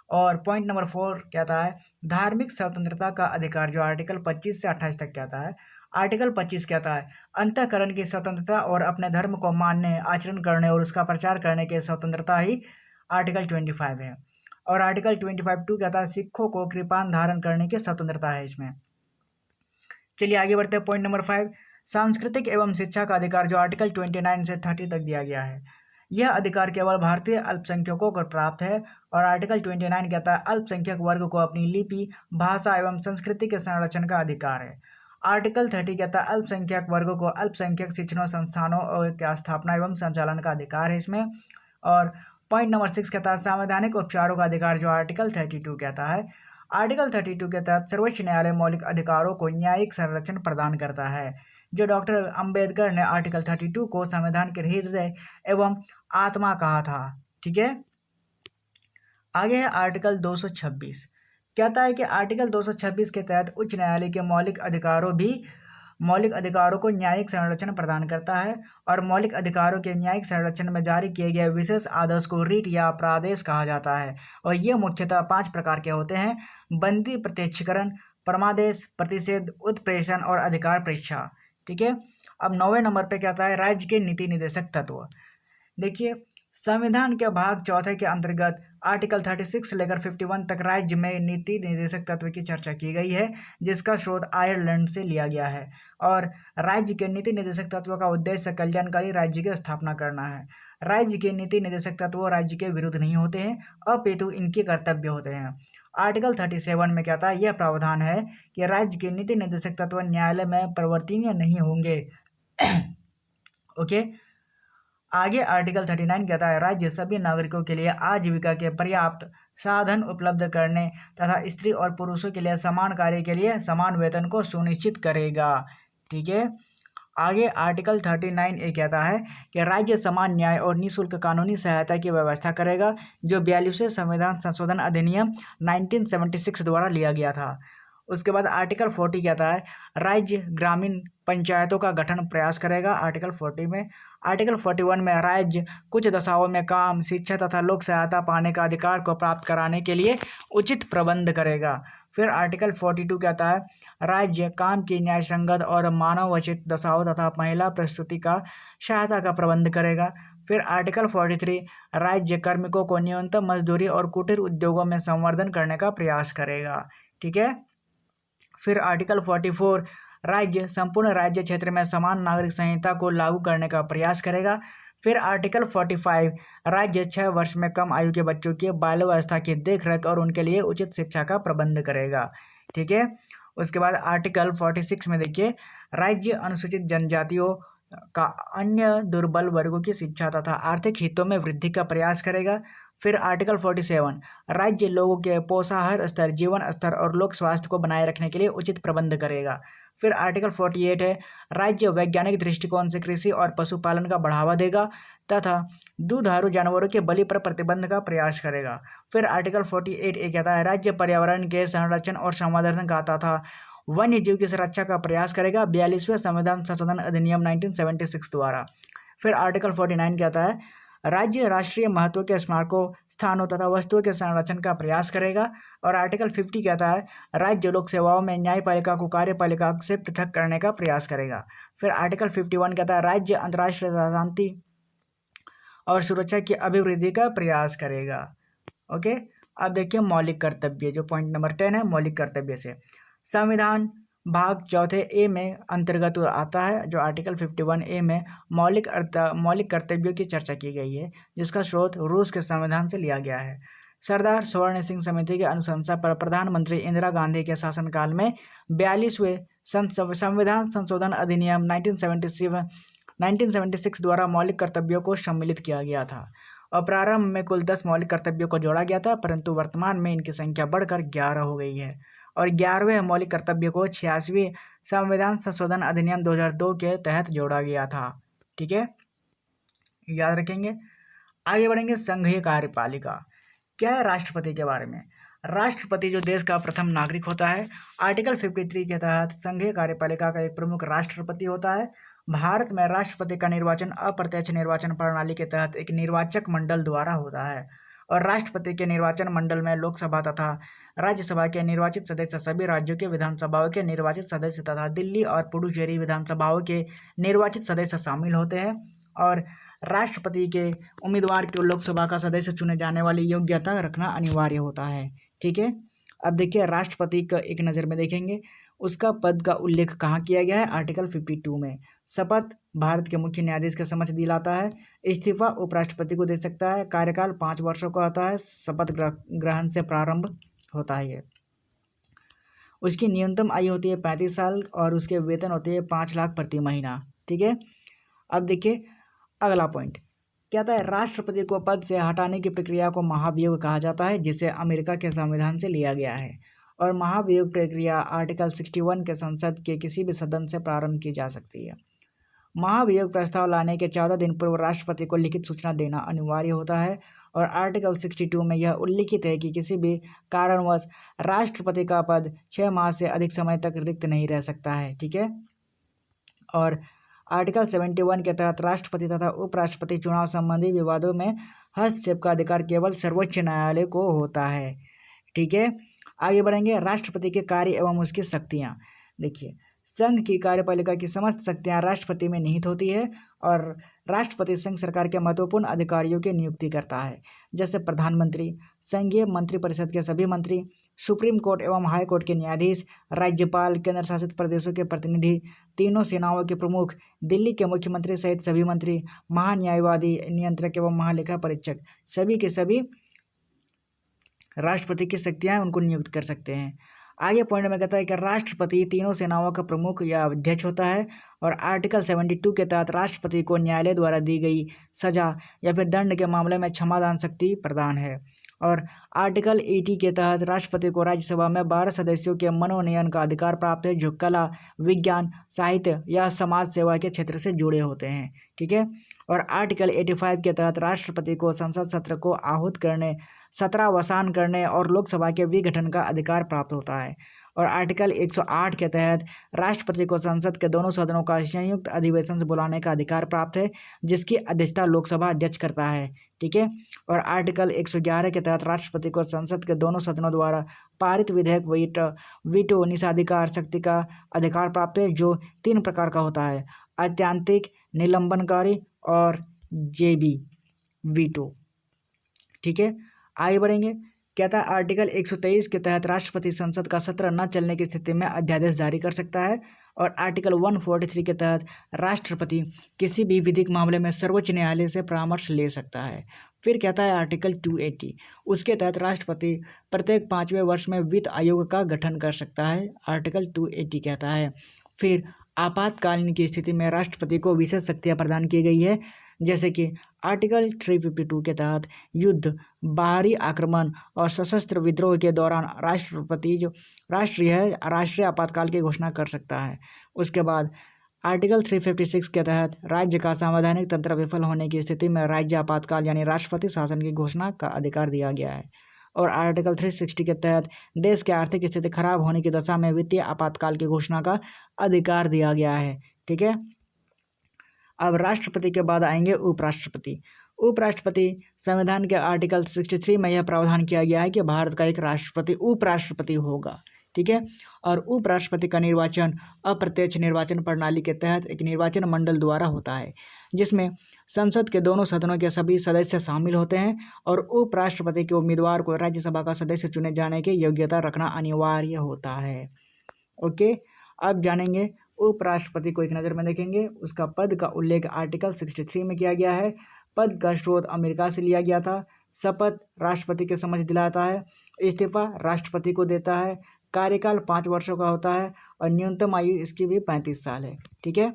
और पॉइंट नंबर 4 कहता है धार्मिक स्वतंत्रता का अधिकार जो आर्टिकल 25 से 28 तक कहता है। आर्टिकल 25 कहता है अंतःकरण की स्वतंत्रता और अपने धर्म को मानने, आचरण करने और उसका प्रचार करने की स्वतंत्रता ही आर्टिकल 25 है। और आर्टिकल 25(2) कहता है सिखों को कृपान धारण करने की स्वतंत्रता है इसमें। चलिए आगे बढ़ते हैं। पॉइंट नंबर 5 सांस्कृतिक एवं शिक्षा का अधिकार जो आर्टिकल 29 से 30 तक दिया गया है। यह अधिकार केवल भारतीय अल्पसंख्यकों को प्राप्त है। और आर्टिकल 29 कहता है अल्पसंख्यक वर्ग को अपनी लिपि, भाषा एवं संस्कृति के संरक्षण का अधिकार है। आर्टिकल 30 कहता है अल्पसंख्यक वर्गों को अल्पसंख्यक शिक्षण संस्थानों की स्थापना एवं संचालन का अधिकार है इसमें। और पॉइंट नंबर 6 कहता है संवैधानिक उपचारों का अधिकार जो आर्टिकल 32 कहता है। आर्टिकल 32 के तहत सर्वोच्च न्यायालय मौलिक अधिकारों को न्यायिक संरक्षण प्रदान करता है। जो डॉक्टर अंबेडकर ने आर्टिकल 32 को संविधान के हृदय एवं आत्मा कहा था। ठीक है। आगे है आर्टिकल 226 कहता है कि आर्टिकल 226 के तहत उच्च न्यायालय के मौलिक अधिकारों को न्यायिक संरक्षण प्रदान करता है। और मौलिक अधिकारों के न्यायिक संरक्षण में जारी किए गए विशेष आदेश को रीट या प्रादेश कहा जाता है। और ये मुख्यतः 5 प्रकार के होते हैं: बंदी प्रत्यक्षीकरण, परमादेश, प्रतिषेध, उत्प्रेषण और अधिकार परीक्षा। ठीक है। अब 9वें नंबर पे कहता है राज्य के नीति निर्देशक तत्व। देखिए संविधान के भाग 4 के अंतर्गत आर्टिकल 36 से लेकर 51 तक राज्य में नीति निर्देशक तत्व की चर्चा की गई है, जिसका स्रोत आयरलैंड से लिया गया है। और राज्य के नीति निर्देशक तत्व का उद्देश्य कल्याणकारी राज्य की स्थापना करना है। राज्य के नीति निर्देशक तत्व राज्य के विरुद्ध नहीं होते हैं, अपितु इनके कर्तव्य होते हैं। आर्टिकल 37 में कहता है यह प्रावधान है कि राज्य के नीति निर्देशक तत्व न्यायालय में परिवर्तनीय नहीं होंगे। ओके। आगे आर्टिकल 39 कहता है राज्य सभी नागरिकों के लिए आजीविका के पर्याप्त साधन उपलब्ध करने तथा स्त्री और पुरुषों के लिए समान कार्य के लिए समान वेतन को सुनिश्चित करेगा। ठीक है। आगे आर्टिकल 39(a) कहता है कि राज्य समान न्याय और निःशुल्क कानूनी सहायता की व्यवस्था करेगा, जो 42वें संविधान संशोधन अधिनियम 1976 द्वारा लिया गया था। उसके बाद आर्टिकल 40 कहता है राज्य ग्रामीण पंचायतों का गठन प्रयास करेगा। आर्टिकल 40 में आर्टिकल 41 में राज्य कुछ दशाओं में काम, शिक्षा तथा लोक सहायता पाने का अधिकार को प्राप्त कराने के लिए उचित प्रबंध करेगा। फिर आर्टिकल 42 कहता है राज्य काम की न्यायसंगत और मानवोचित दशाओं तथा महिला प्रस्तुति का सहायता का प्रबंध करेगा। फिर आर्टिकल 43 राज्य कार्मिकों को न्यूनतम मजदूरी और कुटीर उद्योगों में संवर्धन करने का प्रयास करेगा। ठीक है। फिर आर्टिकल 44 राज्य संपूर्ण राज्य क्षेत्र में समान नागरिक संहिता को लागू करने का प्रयास करेगा। फिर आर्टिकल 45 राज्य 6 वर्ष में कम आयु के बच्चों की बाल्यावस्था की देखरेख और उनके लिए उचित शिक्षा का प्रबंध करेगा। ठीक है। उसके बाद आर्टिकल 46 में देखिए राज्य अनुसूचित जनजातियों का अन्य दुर्बल वर्गों की शिक्षा तथा आर्थिक हितों में वृद्धि का प्रयास करेगा। फिर आर्टिकल 47 राज्य लोगों के पोषाहार स्तर, जीवन स्तर और लोक स्वास्थ्य को बनाए रखने के लिए उचित प्रबंध करेगा। फिर आर्टिकल 48 है राज्य वैज्ञानिक दृष्टिकोण से कृषि और पशुपालन का बढ़ावा देगा तथा दूधारू जानवरों के बलि पर प्रतिबंध का प्रयास करेगा। फिर आर्टिकल 48(a) कहता है राज्य पर्यावरण के संरक्षण और संवर्धन का तथा वन्य जीव की सुरक्षा का प्रयास करेगा 42वें संविधान संशोधन अधिनियम 1976 द्वारा। फिर आर्टिकल 49 कहता है राज्य राष्ट्रीय महत्व के स्मारकों, स्थानों तथा वस्तुओं के संरक्षण का प्रयास करेगा। और आर्टिकल 50 कहता है राज्य लोक सेवाओं में न्यायपालिका को कार्यपालिका से पृथक करने का प्रयास करेगा। फिर आर्टिकल 51 कहता है राज्य अंतर्राष्ट्रीय शांति और सुरक्षा की अभिवृद्धि का प्रयास करेगा। ओके। अब देखिए मौलिक कर्तव्य, जो पॉइंट नंबर 10 है मौलिक कर्तव्य से। संविधान भाग 4 में अंतर्गत आता है, जो आर्टिकल 51(a) में मौलिक कर्तव्यों की चर्चा की गई है, जिसका स्रोत रूस के संविधान से लिया गया है। सरदार स्वर्ण सिंह समिति की अनुशंसा पर प्रधानमंत्री इंदिरा गांधी के शासनकाल में 42वें संविधान संशोधन अधिनियम 1976 द्वारा मौलिक कर्तव्यों को सम्मिलित किया गया था। और प्रारंभ में कुल 10 मौलिक कर्तव्यों को जोड़ा गया था, परंतु वर्तमान में इनकी संख्या बढ़कर 11 हो गई है। और 11वें मौलिक कर्तव्य को 86वें संविधान संशोधन अधिनियम 2002 के तहत जोड़ा गया था। ठीक है, याद रखेंगे। आगे बढ़ेंगे संघीय कार्यपालिका। क्या है राष्ट्रपति के बारे में? राष्ट्रपति जो देश का प्रथम नागरिक होता है, आर्टिकल 53 के तहत संघीय कार्यपालिका का एक प्रमुख राष्ट्रपति होता है। भारत में राष्ट्रपति का निर्वाचन अप्रत्यक्ष निर्वाचन प्रणाली के तहत एक निर्वाचक मंडल द्वारा होता है और राष्ट्रपति के निर्वाचन मंडल में लोकसभा तथा राज्यसभा के निर्वाचित सदस्य, सभी राज्यों के विधानसभाओं के निर्वाचित सदस्य तथा दिल्ली और पुडुचेरी विधानसभाओं के निर्वाचित सदस्य शामिल होते हैं। और राष्ट्रपति के उम्मीदवार को लोकसभा का सदस्य चुने जाने वाली योग्यता रखना अनिवार्य होता है। ठीक है, अब देखिए राष्ट्रपति का एक नज़र में देखेंगे, उसका पद का उल्लेख कहाँ किया गया है? आर्टिकल 52 में। शपथ भारत के मुख्य न्यायाधीश के समक्ष दिलाता है। इस्तीफा उपराष्ट्रपति को दे सकता है। कार्यकाल 5 वर्षों का होता है। शपथ ग्रहण से प्रारंभ होता है ये। उसकी न्यूनतम आयु होती है 35 साल और उसके वेतन होते हैं 5 लाख प्रति महीना। ठीक है, अब देखिए अगला पॉइंट क्या था? राष्ट्रपति को पद से हटाने की प्रक्रिया को महाभियोग कहा जाता है, जिसे अमेरिका के संविधान से लिया गया है। और महाभियोग प्रक्रिया आर्टिकल 61 के संसद के किसी भी सदन से प्रारंभ की जा सकती है। महाभियोग प्रस्ताव लाने के 14 दिन पूर्व राष्ट्रपति को लिखित सूचना देना अनिवार्य होता है और आर्टिकल 62 में यह उल्लिखित है कि किसी भी कारणवश राष्ट्रपति का पद 6 माह से अधिक समय तक रिक्त नहीं रह सकता है। ठीक है, और आर्टिकल 71 के तहत राष्ट्रपति तथा उपराष्ट्रपति चुनाव संबंधी विवादों में हस्तक्षेप का अधिकार केवल सर्वोच्च न्यायालय को होता है। ठीक है, आगे बढ़ेंगे। राष्ट्रपति के कार्य एवं उसकी शक्तियाँ। देखिए, संघ की कार्यपालिका की समस्त शक्तियाँ राष्ट्रपति में निहित होती है और राष्ट्रपति संघ सरकार के महत्वपूर्ण अधिकारियों की नियुक्ति करता है, जैसे प्रधानमंत्री, संघीय मंत्रिपरिषद के सभी मंत्री, सुप्रीम कोर्ट एवं हाई कोर्ट के न्यायाधीश, राज्यपाल, केंद्र शासित प्रदेशों के प्रतिनिधि, तीनों सेनाओं के प्रमुख, दिल्ली के मुख्यमंत्री सहित सभी मंत्री, महान्यायवादी, नियंत्रक एवं महालेखा परीक्षक, सभी के सभी राष्ट्रपति की शक्तियाँ उनको नियुक्त कर सकते हैं। आगे पॉइंट में कहता है कि राष्ट्रपति तीनों सेनाओं का प्रमुख या अध्यक्ष होता है और आर्टिकल 72 के तहत राष्ट्रपति को न्यायालय द्वारा दी गई सजा या फिर दंड के मामले में क्षमादान शक्ति प्रदान है। और आर्टिकल 80 के तहत राष्ट्रपति को राज्यसभा में 12 सदस्यों के मनोनयन का अधिकार प्राप्त है, जो कला, विज्ञान, साहित्य या समाज सेवा के क्षेत्र से जुड़े होते हैं। ठीक है, और आर्टिकल 85 के तहत राष्ट्रपति को संसद सत्र को आहूत करने, सत्रावसान करने और लोकसभा के विघटन का अधिकार प्राप्त होता है। और आर्टिकल 108 के तहत राष्ट्रपति को संसद के दोनों सदनों का संयुक्त अधिवेशन से बुलाने का अधिकार प्राप्त है, जिसकी अध्यक्षता लोकसभा अध्यक्ष करता है। ठीक है, और आर्टिकल 111 के तहत राष्ट्रपति को संसद के दोनों सदनों द्वारा पारित विधेयक वीटो निषेधाधिकार शक्ति का अधिकार प्राप्त है, जो 3 प्रकार का होता है: अत्यंतिक, निलंबनकारी और जेबी वीटो। ठीक है, आगे बढ़ेंगे। क्या था? आर्टिकल 123 के तहत राष्ट्रपति संसद का सत्र न चलने की स्थिति में अध्यादेश जारी कर सकता है और आर्टिकल 143 के तहत राष्ट्रपति किसी भी विधिक मामले में सर्वोच्च न्यायालय से परामर्श ले सकता है। फिर कहता है आर्टिकल 280, उसके तहत राष्ट्रपति प्रत्येक 5वें वर्ष में वित्त आयोग का गठन कर सकता है। आर्टिकल 280 कहता है। फिर आपातकालीन की स्थिति में राष्ट्रपति को विशेष शक्तियाँ प्रदान की गई है, जैसे कि आर्टिकल 352 के तहत युद्ध, बाहरी आक्रमण और सशस्त्र विद्रोह के दौरान राष्ट्रपति जो राष्ट्रीय आपातकाल की घोषणा कर सकता है। उसके बाद आर्टिकल 356 के तहत राज्य का संवैधानिक तंत्र विफल होने की स्थिति में राज्य आपातकाल यानी राष्ट्रपति शासन की घोषणा का अधिकार दिया गया है। और आर्टिकल 360 के तहत देश की आर्थिक स्थिति खराब होने की दशा में वित्तीय आपातकाल की घोषणा का अधिकार दिया गया है। ठीक है, अब राष्ट्रपति के बाद आएंगे उपराष्ट्रपति। उपराष्ट्रपति संविधान के आर्टिकल 63 में यह प्रावधान किया गया है कि भारत का एक राष्ट्रपति उपराष्ट्रपति होगा। ठीक है, और उपराष्ट्रपति का निर्वाचन अप्रत्यक्ष निर्वाचन प्रणाली के तहत एक निर्वाचन मंडल द्वारा होता है, जिसमें संसद के दोनों सदनों के सभी सदस्य शामिल होते हैं और उपराष्ट्रपति के उम्मीदवार को राज्यसभा का सदस्य चुने जाने की योग्यता रखना अनिवार्य होता है। ओके, अब जानेंगे उपराष्ट्रपति को एक नज़र में देखेंगे। उसका पद का उल्लेख आर्टिकल 63 में किया गया है। पद का स्रोत अमेरिका से लिया गया था। शपथ राष्ट्रपति के समक्ष दिलाता है। इस्तीफा राष्ट्रपति को देता है। कार्यकाल 5 वर्षों का होता है और न्यूनतम आयु इसकी भी 35 साल है। ठीक है,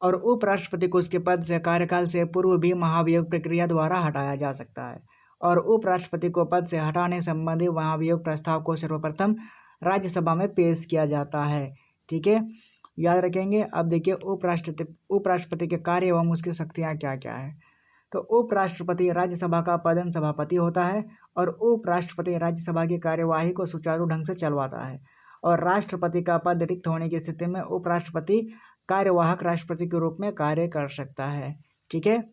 और उपराष्ट्रपति को उसके पद से कार्यकाल से पूर्व भी महाभियोग प्रक्रिया द्वारा हटाया जा सकता है और उपराष्ट्रपति को पद से हटाने संबंधी महाभियोग प्रस्ताव को सर्वप्रथम राज्यसभा में पेश किया जाता है। ठीक है, याद रखेंगे। अब देखिए उपराष्ट्रपति के कार्य एवं उसकी शक्तियाँ क्या क्या है। तो उपराष्ट्रपति राज्यसभा का पदेन सभापति होता है और उपराष्ट्रपति राज्यसभा की कार्यवाही को सुचारू ढंग से चलवाता है। और राष्ट्रपति का पद रिक्त होने की स्थिति में उपराष्ट्रपति कार्यवाहक राष्ट्रपति के रूप में कार्य कर सकता है। ठीक है।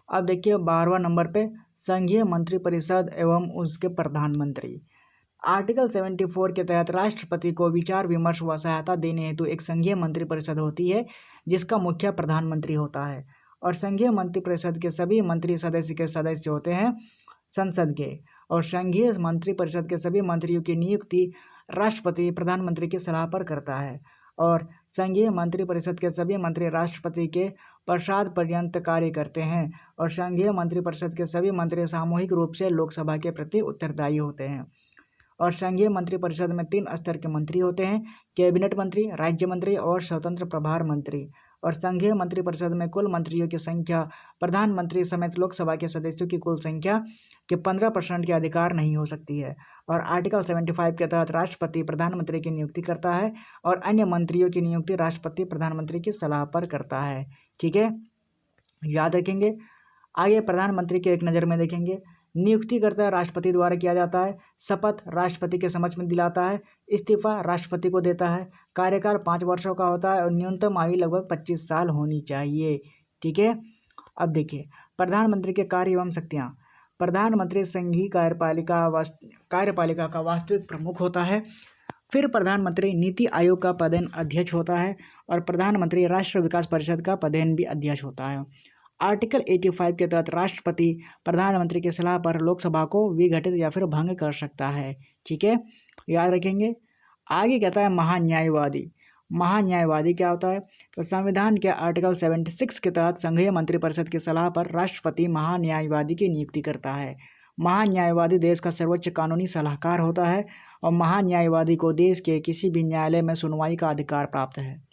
अब देखिए 12वां नंबर पे संघीय मंत्रिपरिषद एवं उसके प्रधानमंत्री। आर्टिकल 74 के तहत राष्ट्रपति को विचार विमर्श व सहायता देने हेतु एक संघीय मंत्रिपरिषद होती है जिसका मुखिया प्रधानमंत्री होता है। और संघीय मंत्रिपरिषद के सभी मंत्री सदस्य के सदस्य होते हैं संसद के। और संघीय मंत्रिपरिषद के सभी मंत्रियों की नियुक्ति राष्ट्रपति प्रधानमंत्री की सलाह पर करता है। और संघीय मंत्रिपरिषद के सभी मंत्री राष्ट्रपति के प्रसाद पर्यंत कार्य करते हैं। और संघीय मंत्रिपरिषद के सभी मंत्री सामूहिक रूप से लोकसभा के प्रति उत्तरदायी होते हैं। और संघीय मंत्रिपरिषद में 3 स्तर के मंत्री होते हैं, कैबिनेट मंत्री, राज्य मंत्री और स्वतंत्र प्रभार मंत्री। और संघीय मंत्रिपरिषद में कुल मंत्रियों की संख्या प्रधानमंत्री समेत लोकसभा के सदस्यों की कुल संख्या के 15% के अधिकार नहीं हो सकती है। और आर्टिकल 75 के तहत राष्ट्रपति प्रधानमंत्री की नियुक्ति करता है और अन्य मंत्रियों की नियुक्ति राष्ट्रपति प्रधानमंत्री की सलाह पर करता है। ठीक है, याद रखेंगे। आगे प्रधानमंत्री के एक नज़र में देखेंगे। नियुक्तिकर्ता राष्ट्रपति द्वारा किया जाता है, शपथ राष्ट्रपति के समक्ष में दिलाता है, इस्तीफा राष्ट्रपति को देता है, कार्यकाल 5 वर्षों का होता है और न्यूनतम आयु लगभग 25 साल होनी चाहिए। ठीक है। अब देखिए प्रधानमंत्री के कार्य एवं शक्तियाँ। प्रधानमंत्री संघीय कार्यपालिका का वास्तविक प्रमुख होता है। फिर प्रधानमंत्री नीति आयोग का पदेन अध्यक्ष होता है और प्रधानमंत्री राष्ट्रीय विकास परिषद का पदेन भी अध्यक्ष होता है। आर्टिकल 85 के तहत राष्ट्रपति प्रधानमंत्री की सलाह पर लोकसभा को विघटित या फिर भंग कर सकता है। ठीक है, याद रखेंगे। आगे कहता है महान्यायवादी। महान्यायवादी क्या होता है? तो संविधान के आर्टिकल 76 के तहत संघीय मंत्रिपरिषद की सलाह पर राष्ट्रपति महान्यायवादी की नियुक्ति करता है। महान्यायवादी देश का सर्वोच्च कानूनी सलाहकार होता है और महान्यायवादी को देश के किसी भी न्यायालय में सुनवाई का अधिकार प्राप्त है।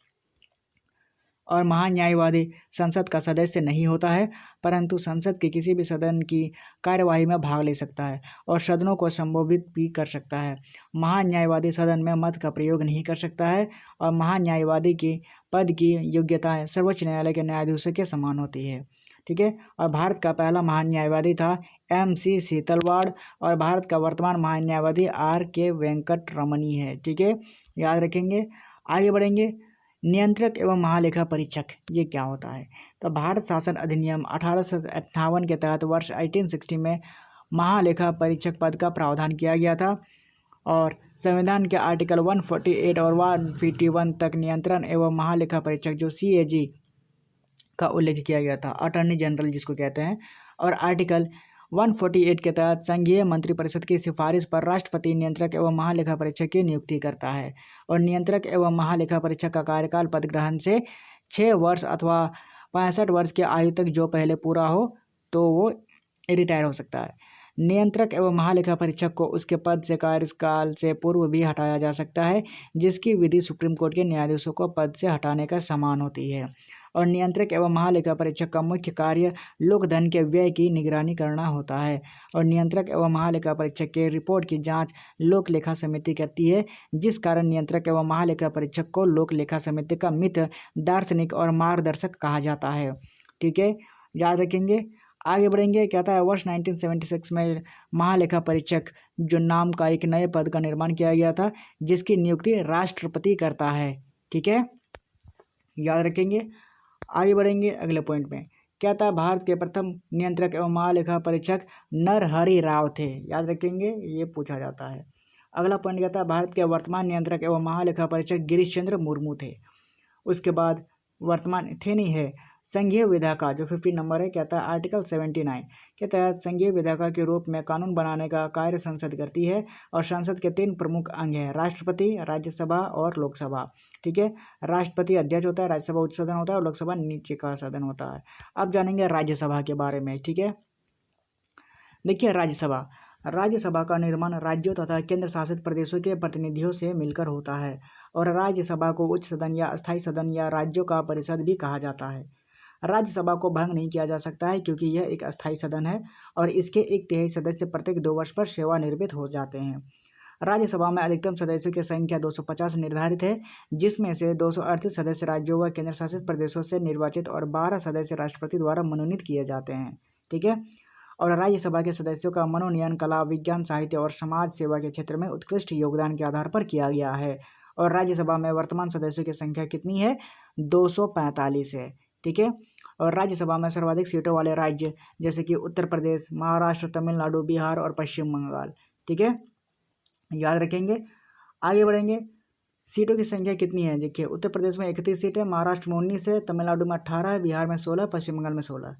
और महान्यायवादी संसद का सदस्य नहीं होता है, परंतु संसद के किसी भी सदन की कार्यवाही में भाग ले सकता है और सदनों को संबोधित भी कर सकता है। महान्यायवादी सदन में मत का प्रयोग नहीं कर सकता है और महान्यायवादी की पद की योग्यताएं सर्वोच्च न्यायालय के न्यायाधीशों के समान होती है। ठीक है। और भारत का पहला महान्यायवादी था MC सीतलवाड़ और भारत का वर्तमान महान्यायवादी RK वेंकट रमनी है। ठीक है, याद रखेंगे। आगे बढ़ेंगे। नियंत्रक एवं महालेखा परीक्षक ये क्या होता है? तो भारत शासन अधिनियम 1858 के तहत वर्ष 1860 में महालेखा परीक्षक पद का प्रावधान किया गया था और संविधान के आर्टिकल 148 और 151 तक नियंत्रण एवं महालेखा परीक्षक जो CAG का उल्लेख किया गया था, अटॉर्नी जनरल जिसको कहते हैं। और आर्टिकल 148 के तहत संघीय मंत्रिपरिषद की सिफारिश पर राष्ट्रपति नियंत्रक एवं महालेखा परीक्षक की नियुक्ति करता है और नियंत्रक एवं महालेखा परीक्षक का कार्यकाल पद ग्रहण से 6 वर्ष अथवा 65 वर्ष की आयु तक जो पहले पूरा हो तो वो रिटायर हो सकता है। नियंत्रक एवं महालेखा परीक्षक को उसके पद से कार्यकाल से पूर्व भी हटाया जा सकता है, जिसकी विधि सुप्रीम कोर्ट के न्यायाधीशों को पद से हटाने का समान होती है। और नियंत्रक एवं महालेखा परीक्षक का मुख्य कार्य लोकधन के व्यय की निगरानी करना होता है और नियंत्रक एवं महालेखा परीक्षक के रिपोर्ट की जांच लोक लेखा समिति करती है, जिस कारण नियंत्रक एवं महालेखा परीक्षक को लोक लेखा समिति का मित्र, दार्शनिक और मार्गदर्शक कहा जाता है। ठीक है, याद रखेंगे। आगे बढ़ेंगे। कहता है वर्ष 1976 में महालेखा परीक्षक जो नाम का एक नए पद का निर्माण किया गया था, जिसकी नियुक्ति राष्ट्रपति करता है। ठीक है, याद रखेंगे। आगे बढ़ेंगे अगले पॉइंट में। कहता है भारत के प्रथम नियंत्रक एवं महालेखा परीक्षक नरहरि राव थे। याद रखेंगे, ये पूछा जाता है। अगला पॉइंट कहता है भारत के वर्तमान नियंत्रक एवं महालेखा परीक्षक गिरीश चंद्र मुर्मू थे। उसके बाद वर्तमान थे नहीं है संघीय विधायिका जो 50 नंबर है। कहता है आर्टिकल 79 के तहत संघीय विधायिका के रूप में कानून बनाने का कार्य संसद करती है और संसद के 3 प्रमुख अंग हैं, राष्ट्रपति, राज्यसभा और लोकसभा। ठीक है, राष्ट्रपति अध्यक्ष होता है, राज्यसभा उच्च सदन होता है और लोकसभा नीचे का सदन होता है। अब जानेंगे राज्यसभा के बारे में। ठीक है, देखिए राज्यसभा का निर्माण राज्यों तथा केंद्र शासित प्रदेशों के प्रतिनिधियों से मिलकर होता है और राज्यसभा को उच्च सदन या अस्थायी सदन या राज्यों का परिषद भी कहा जाता है। राज्यसभा को भंग नहीं किया जा सकता है क्योंकि यह एक अस्थायी सदन है और इसके 1/3 सदस्य प्रत्येक 2 वर्ष पर सेवानिवृत्त हो जाते हैं। राज्यसभा में अधिकतम सदस्यों की संख्या 250 निर्धारित है, जिसमें से 238 सदस्य राज्यों व केंद्र शासित प्रदेशों से निर्वाचित और 12 सदस्य राष्ट्रपति द्वारा मनोनीत किए जाते हैं। ठीक है। और राज्यसभा के सदस्यों का मनोनयन कला, विज्ञान, साहित्य और समाज सेवा के क्षेत्र में उत्कृष्ट योगदान के आधार पर किया गया है। और राज्यसभा में वर्तमान सदस्यों की संख्या कितनी है? 245 है। ठीक है। और राज्यसभा में सर्वाधिक सीटों वाले राज्य जैसे कि उत्तर प्रदेश, महाराष्ट्र, तमिलनाडु, बिहार और पश्चिम बंगाल। ठीक है, याद रखेंगे। आगे बढ़ेंगे। सीटों की संख्या कितनी है? देखिए, उत्तर प्रदेश में 31 सीट है, महाराष्ट्र में 19 है, तमिलनाडु में 18 है, बिहार में 16, पश्चिम बंगाल में 16।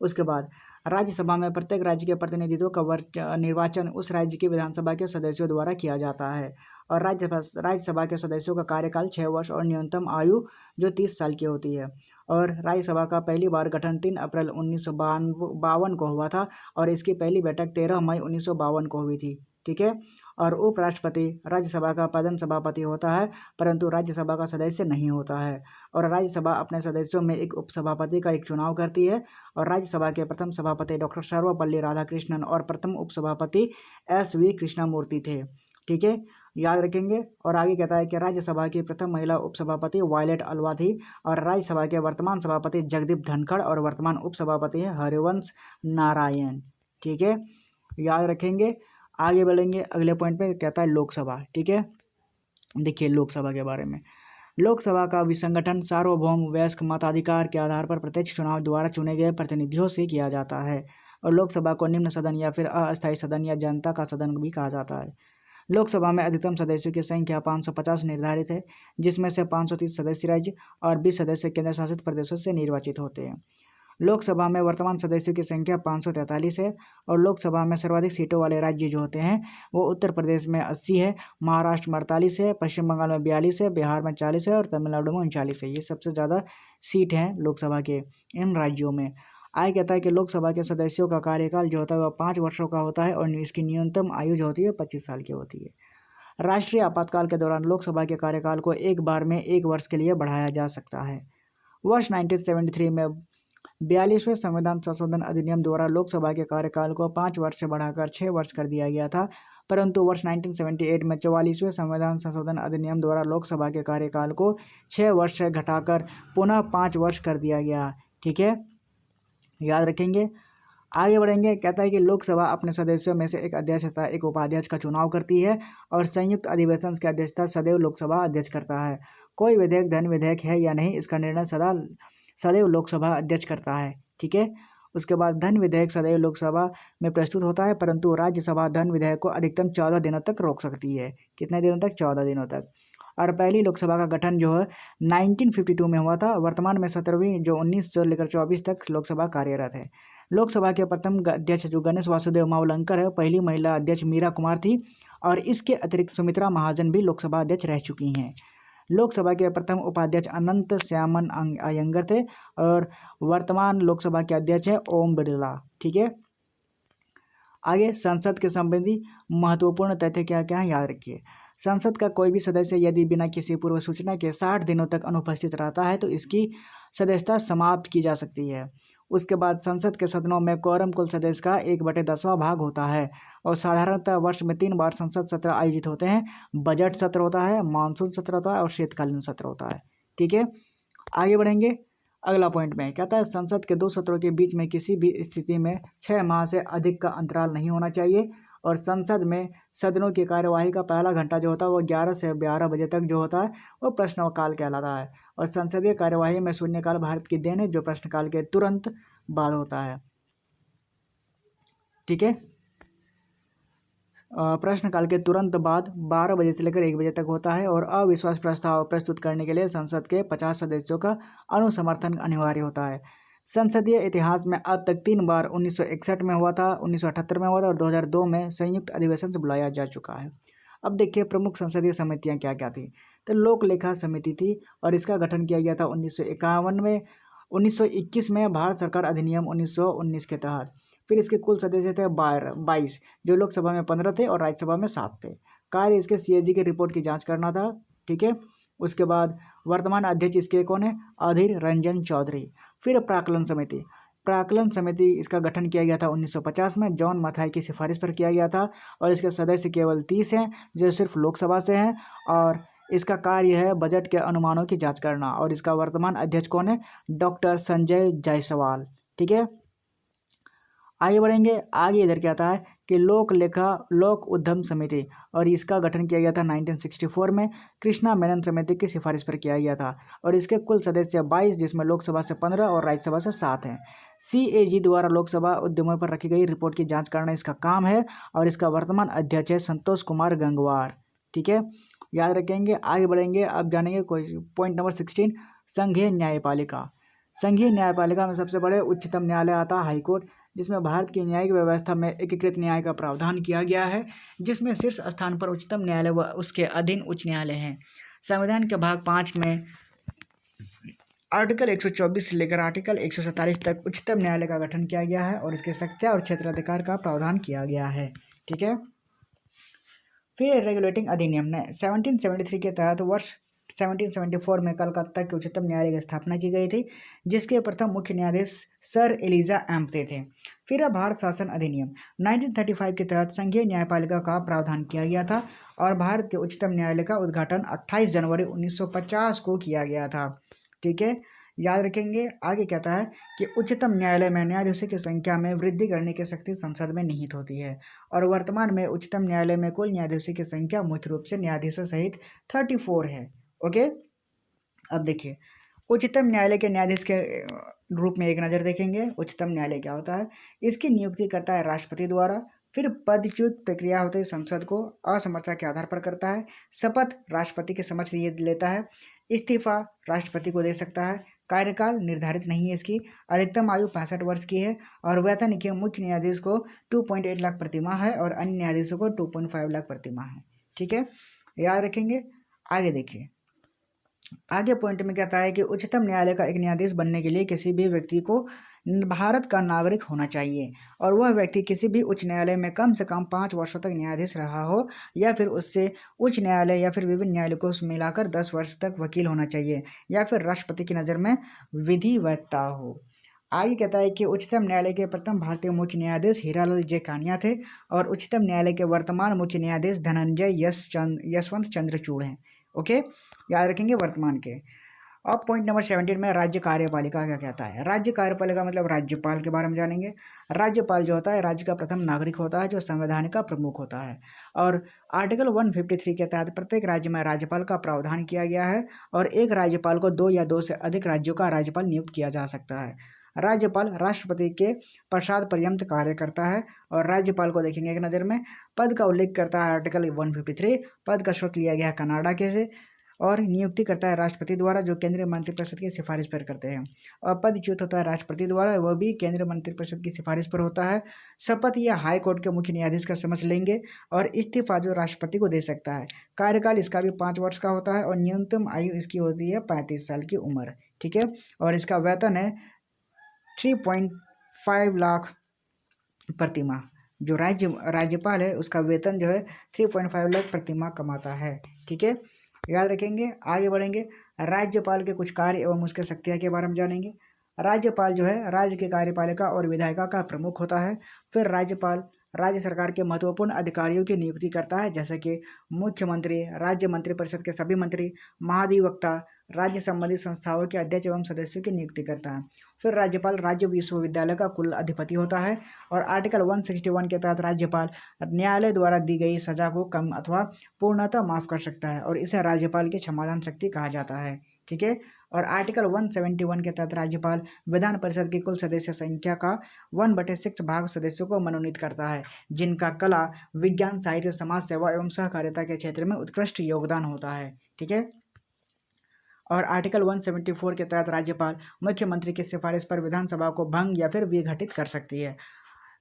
उसके बाद राज्यसभा में प्रत्येक राज्य के प्रतिनिधित्व का निर्वाचन उस राज्य की विधानसभा के सदस्यों द्वारा किया जाता है। और राज्यसभा के सदस्यों का कार्यकाल 6 वर्ष और न्यूनतम आयु जो 30 साल की होती है। और राज्यसभा का पहली बार गठन 3 अप्रैल 1952 को हुआ था और इसकी पहली बैठक 13 मई 1952 को हुई थी। ठीक है। और उपराष्ट्रपति राज्यसभा का प्रधान सभापति होता है, परंतु राज्यसभा का सदस्य नहीं होता है। और राज्यसभा अपने सदस्यों में एक उपसभापति का एक चुनाव करती है। और राज्यसभा के प्रथम सभापति डॉक्टर सर्वपल्ली राधाकृष्णन और प्रथम उपसभापति SV कृष्णमूर्ति थे। ठीक है, याद रखेंगे। और आगे कहता है कि राज्यसभा की प्रथम महिला उपसभापति वायलेट अलवा थी। और राज्यसभा के वर्तमान सभापति जगदीप धनखड़ और वर्तमान उपसभापति है हरिवंश नारायण। ठीक है, याद रखेंगे। आगे बढ़ेंगे। अगले पॉइंट पे कहता है लोकसभा। ठीक है, देखिए लोकसभा के बारे में। लोकसभा का विसंगठन सार्वभौम वयस्क मताधिकार के आधार पर प्रत्यक्ष चुनाव द्वारा चुने गए प्रतिनिधियों से किया जाता है। और लोकसभा को निम्न सदन या फिर अस्थायी सदन या जनता का सदन भी कहा जाता है। लोकसभा में अधिकतम सदस्यों की संख्या 550 निर्धारित है, जिसमें से 530 सदस्य राज्य और 20 सदस्य केंद्र शासित प्रदेशों से निर्वाचित होते हैं। लोकसभा में वर्तमान सदस्यों की संख्या 543 है। और लोकसभा में सर्वाधिक सीटों वाले राज्य जो होते हैं वो उत्तर प्रदेश में 80 है, महाराष्ट्र में 48 है, पश्चिम बंगाल में 42 है, बिहार में 40 है और तमिलनाडु में 39 है। ये सबसे ज़्यादा सीट हैं लोकसभा के इन राज्यों में। आगे कहता है कि लोकसभा के सदस्यों का कार्यकाल जो होता है वह 5 वर्षों का होता है और इसकी न्यूनतम आयु जो होती है 25 साल की होती है। राष्ट्रीय आपातकाल के दौरान लोकसभा के कार्यकाल को एक बार में 1 वर्ष के लिए बढ़ाया जा सकता है। वर्ष 1973 में 42वें संविधान संशोधन अधिनियम द्वारा लोकसभा के कार्यकाल को 5 वर्ष से बढ़ाकर 6 वर्ष कर दिया गया था, परंतु वर्ष 1978 में 44वें संविधान संशोधन अधिनियम द्वारा लोकसभा के कार्यकाल को 6 वर्ष से घटाकर पुनः 5 वर्ष कर दिया गया। ठीक है, याद रखेंगे। आगे बढ़ेंगे। कहता है कि लोकसभा अपने सदस्यों में से एक अध्यक्ष तथा एक उपाध्यक्ष का चुनाव करती है और संयुक्त अधिवेशन की अध्यक्षता सदैव लोकसभा अध्यक्ष करता है। कोई विधेयक धन विधेयक है या नहीं, इसका निर्णय सदैव लोकसभा अध्यक्ष करता है। ठीक है, उसके बाद धन विधेयक सदैव लोकसभा में प्रस्तुत होता है, परंतु राज्यसभा धन विधेयक को अधिकतम 14 दिनों तक रोक सकती है। कितने दिनों तक? 14 दिनों तक। और पहली लोकसभा का गठन जो है 1952 में हुआ था। वर्तमान में 17वीं जो 19 से लेकर 24 तक लोकसभा कार्यरत है। लोकसभा के प्रथम अध्यक्ष जो गणेश वासुदेव मावलंकर है, पहली महिला अध्यक्ष मीरा कुमार थी। और इसके अतिरिक्त सुमित्रा महाजन भी लोकसभा अध्यक्ष रह चुकी हैं। लोकसभा के प्रथम उपाध्यक्ष अनंत श्यामन अयंगर थे और वर्तमान लोकसभा के अध्यक्ष हैं ओम बिरला। ठीक है, आगे संसद के संबंधी महत्वपूर्ण तथ्य क्या क्या है, याद रखिए। संसद का कोई भी सदस्य यदि बिना किसी पूर्व सूचना के 60 दिनों तक अनुपस्थित रहता है तो इसकी सदस्यता समाप्त की जा सकती है। उसके बाद संसद के सदनों में कोरम कुल सदस्य का 1/10वां भाग होता है। और साधारणतः वर्ष में 3 बार संसद सत्र आयोजित होते हैं। बजट सत्र होता है, मानसून सत्र होता है और शीतकालीन सत्र होता है। ठीक है, आगे बढ़ेंगे। अगला पॉइंट में कहता है संसद के 2 सत्रों के बीच में किसी भी स्थिति में 6 माह से अधिक का अंतराल नहीं होना चाहिए। और संसद में सदनों की कार्यवाही का पहला घंटा जो होता है वो 11 से 12 बजे तक जो होता है वो प्रश्नकाल कहलाता है। और संसदीय कार्यवाही में शून्यकाल भारत की देन है जो प्रश्नकाल के तुरंत बाद होता है। ठीक है, प्रश्नकाल के तुरंत बाद 12 बजे से लेकर 1 बजे तक होता है। और अविश्वास प्रस्ताव प्रस्तुत करने के लिए संसद के 50 सदस्यों का अनुसमर्थन अनिवार्य होता है। संसदीय इतिहास में अब तक 3 बार 1961 में हुआ था, 1978 में हुआ था और 2002 में संयुक्त अधिवेशन से बुलाया जा चुका है। अब देखिए प्रमुख संसदीय समितियां क्या क्या थी। तो लोक लेखा समिति थी और इसका गठन किया गया था 1951 में। 1921 में भारत सरकार अधिनियम 1919 के तहत। फिर इसके कुल सदस्य थे 22, जो लोकसभा में 15 थे और राज्यसभा में 7 थे। कार्य इसके CAG की रिपोर्ट की जाँच करना था। ठीक है, उसके बाद वर्तमान अध्यक्ष इसके कौन है? अधीर रंजन चौधरी। फिर प्राक्कलन समिति, प्राक्कलन समिति इसका गठन किया गया था 1950 में, जॉन मथाई की सिफारिश पर किया गया था और इसके सदस्य केवल 30 हैं जो सिर्फ लोकसभा से हैं और इसका कार्य है बजट के अनुमानों की जांच करना और इसका वर्तमान अध्यक्ष कौन है? डॉक्टर संजय जायसवाल। ठीक है, आगे बढ़ेंगे। आगे इधर क्या आता है कि लोक लेखा लोक उद्यम समिति और इसका गठन किया गया था 1964 में, कृष्णा मेनन समिति की सिफारिश पर किया गया था और इसके कुल सदस्य 22 जिसमें लोकसभा से 15 और राज्यसभा से 7 हैं। CAG द्वारा लोकसभा उद्यमों पर रखी गई रिपोर्ट की जांच करना इसका काम है और इसका वर्तमान अध्यक्ष है संतोष कुमार गंगवार। ठीक है, याद रखेंगे। आगे बढ़ेंगे, अब जानेंगे पॉइंट नंबर 16, संघीय न्यायपालिका। संघीय न्यायपालिका में सबसे बड़े उच्चतम न्यायालय आता है हाईकोर्ट, जिसमें भारत की न्यायिक व्यवस्था में एकीकृत न्याय का प्रावधान किया गया है, जिसमें शीर्ष स्थान पर उच्चतम न्यायालय व उसके अधीन उच्च न्यायालय हैं। संविधान के भाग 5 में आर्टिकल 124 से लेकर आर्टिकल 147 तक उच्चतम न्यायालय का गठन किया गया है और इसके शक्तियाँ और क्षेत्राधिकार का प्रावधान किया गया है। ठीक है, फिर रेगुलेटिंग अधिनियम ने 1773 के तहत वर्ष 1774 में कलकत्ता के उच्चतम न्यायालय की स्थापना की गई थी, जिसके प्रथम मुख्य न्यायाधीश सर एलिजा एम्पते थे। फिर भारत शासन अधिनियम 1935 के तहत संघीय न्यायपालिका का प्रावधान किया गया था और भारत के उच्चतम न्यायालय का उद्घाटन 28 जनवरी 1950 को किया गया था। ठीक है, याद रखेंगे। आगे कहता है कि उच्चतम न्यायालय में न्यायाधीशों की संख्या में वृद्धि करने की शक्ति संसद में निहित होती है और वर्तमान में उच्चतम न्यायालय में कुल न्यायाधीशों की संख्या मुख्य रूप से न्यायाधीशों सहित 34 है। ओके, अब देखिए उच्चतम न्यायालय के न्यायाधीश के रूप में एक नज़र देखेंगे। उच्चतम न्यायालय क्या होता है? इसकी नियुक्ति करता है राष्ट्रपति द्वारा, फिर पदच्युत प्रक्रिया होती है संसद को असमर्थता के आधार पर करता है, शपथ राष्ट्रपति के समक्ष ये लेता है, इस्तीफा राष्ट्रपति को दे सकता है, कार्यकाल निर्धारित नहीं है इसकी, अधिकतम आयु 65 वर्ष की है और वेतन के मुख्य न्यायाधीश को 2.8 लाख प्रतिमाह है और अन्य न्यायाधीशों को 2.5 लाख प्रतिमाह है। ठीक है, याद रखेंगे। आगे देखिए, आगे पॉइंट में कहता है कि उच्चतम न्यायालय का एक न्यायाधीश बनने के लिए किसी भी व्यक्ति को भारत का नागरिक होना चाहिए और वह व्यक्ति किसी भी उच्च न्यायालय में कम से कम 5 वर्षों तक न्यायाधीश रहा हो या फिर उससे उच्च न्यायालय या फिर विभिन्न न्यायालय को मिलाकर 10 वर्ष तक वकील होना चाहिए या फिर राष्ट्रपति की नज़र में विधिवक्ता हो। आगे कहता है कि उच्चतम न्यायालय के प्रथम भारतीय मुख्य न्यायाधीश हीरालाल जे कानिया थे और उच्चतम न्यायालय के वर्तमान मुख्य न्यायाधीश धनंजय यशवंत चंद्रचूड़ हैं। ओके, याद रखेंगे वर्तमान के। अब पॉइंट नंबर 17 में राज्य कार्यपालिका क्या कहता है? राज्य कार्यपालिका मतलब राज्यपाल के बारे में जानेंगे। राज्यपाल जो होता है राज्य का प्रथम नागरिक होता है जो संवैधानिक का प्रमुख होता है और आर्टिकल 153 के तहत प्रत्येक राज्य में राज्यपाल का प्रावधान किया गया है और एक राज्यपाल को 2 या 2 से अधिक राज्यों का राज्यपाल नियुक्त किया जा सकता है। राज्यपाल राष्ट्रपति के प्रसाद पर्यंत कार्य करता है और राज्यपाल को देखेंगे एक नज़र में पद का उल्लेख करता है आर्टिकल 153, पद का स्रोत लिया गया है कनाडा के से और नियुक्ति करता है राष्ट्रपति द्वारा जो केंद्रीय मंत्रिपरिषद की सिफारिश पर करते हैं और पदच्युत होता है राष्ट्रपति द्वारा, वह भी केंद्रीय मंत्रिपरिषद की सिफारिश पर होता है। शपथ या हाई कोर्ट के मुख्य न्यायाधीश का समझ लेंगे और इस्तीफा जो राष्ट्रपति को दे सकता है। कार्यकाल इसका भी 5 वर्ष का होता है और न्यूनतम आयु इसकी होती है 35 साल की उम्र। ठीक है, और इसका वेतन है 3.5 लाख प्रतिमाह। जो राज्यपाल है उसका वेतन जो है 3.5 लाख प्रतिमाह कमाता है। ठीक है, याद रखेंगे। आगे बढ़ेंगे, राज्यपाल के कुछ कार्य एवं उसके शक्तियाँ के बारे में जानेंगे। राज्यपाल जो है राज्य के कार्यपालिका और विधायिका का प्रमुख होता है। फिर राज्यपाल राज्य सरकार के महत्वपूर्ण अधिकारियों की नियुक्ति करता है जैसे कि मुख्यमंत्री, राज्य मंत्रिपरिषद के सभी मंत्री, महाधिवक्ता, राज्य संबंधित संस्थाओं के अध्यक्ष एवं सदस्यों की नियुक्ति करता है। फिर राज्यपाल राज्य विश्वविद्यालय का कुल अधिपति होता है और आर्टिकल 161 के तहत राज्यपाल न्यायालय द्वारा दी गई सजा को कम अथवा पूर्णतः माफ कर सकता है और इसे राज्यपाल की क्षमादान शक्ति कहा जाता है। ठीक है, और आर्टिकल 171 के तहत राज्यपाल विधान परिषद की कुल सदस्य संख्या का 1/6 भाग सदस्यों को मनोनीत करता है जिनका कला, विज्ञान, साहित्य, समाज सेवा एवं सहकारिता के क्षेत्र में उत्कृष्ट योगदान होता है। ठीक है, और आर्टिकल 174 के तहत राज्यपाल मुख्यमंत्री की सिफारिश पर विधानसभा को भंग या फिर विघटित कर सकती है।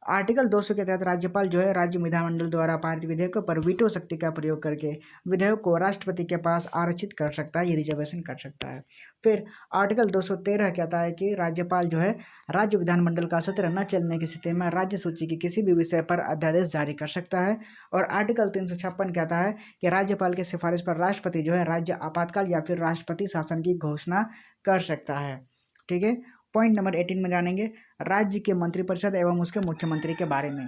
आर्टिकल 200 के तहत राज्यपाल जो है राज्य विधानमंडल द्वारा पारित विधेयकों पर वीटो शक्ति का प्रयोग करके विधेयक को राष्ट्रपति के पास आरक्षित कर सकता है, ये रिजर्वेशन कर सकता है। फिर आर्टिकल 213 कहता है कि राज्यपाल जो है राज्य विधानमंडल का सत्र न चलने की स्थिति में राज्य सूची के किसी भी विषय पर अध्यादेश जारी कर सकता है। और आर्टिकल 356 कहता है कि राज्यपाल की सिफारिश पर राष्ट्रपति जो है राज्य आपातकाल या फिर राष्ट्रपति शासन की घोषणा कर सकता है। ठीक है, पॉइंट नंबर 18 में जानेंगे राज्य के मंत्रिपरिषद एवं उसके मुख्यमंत्री के बारे में।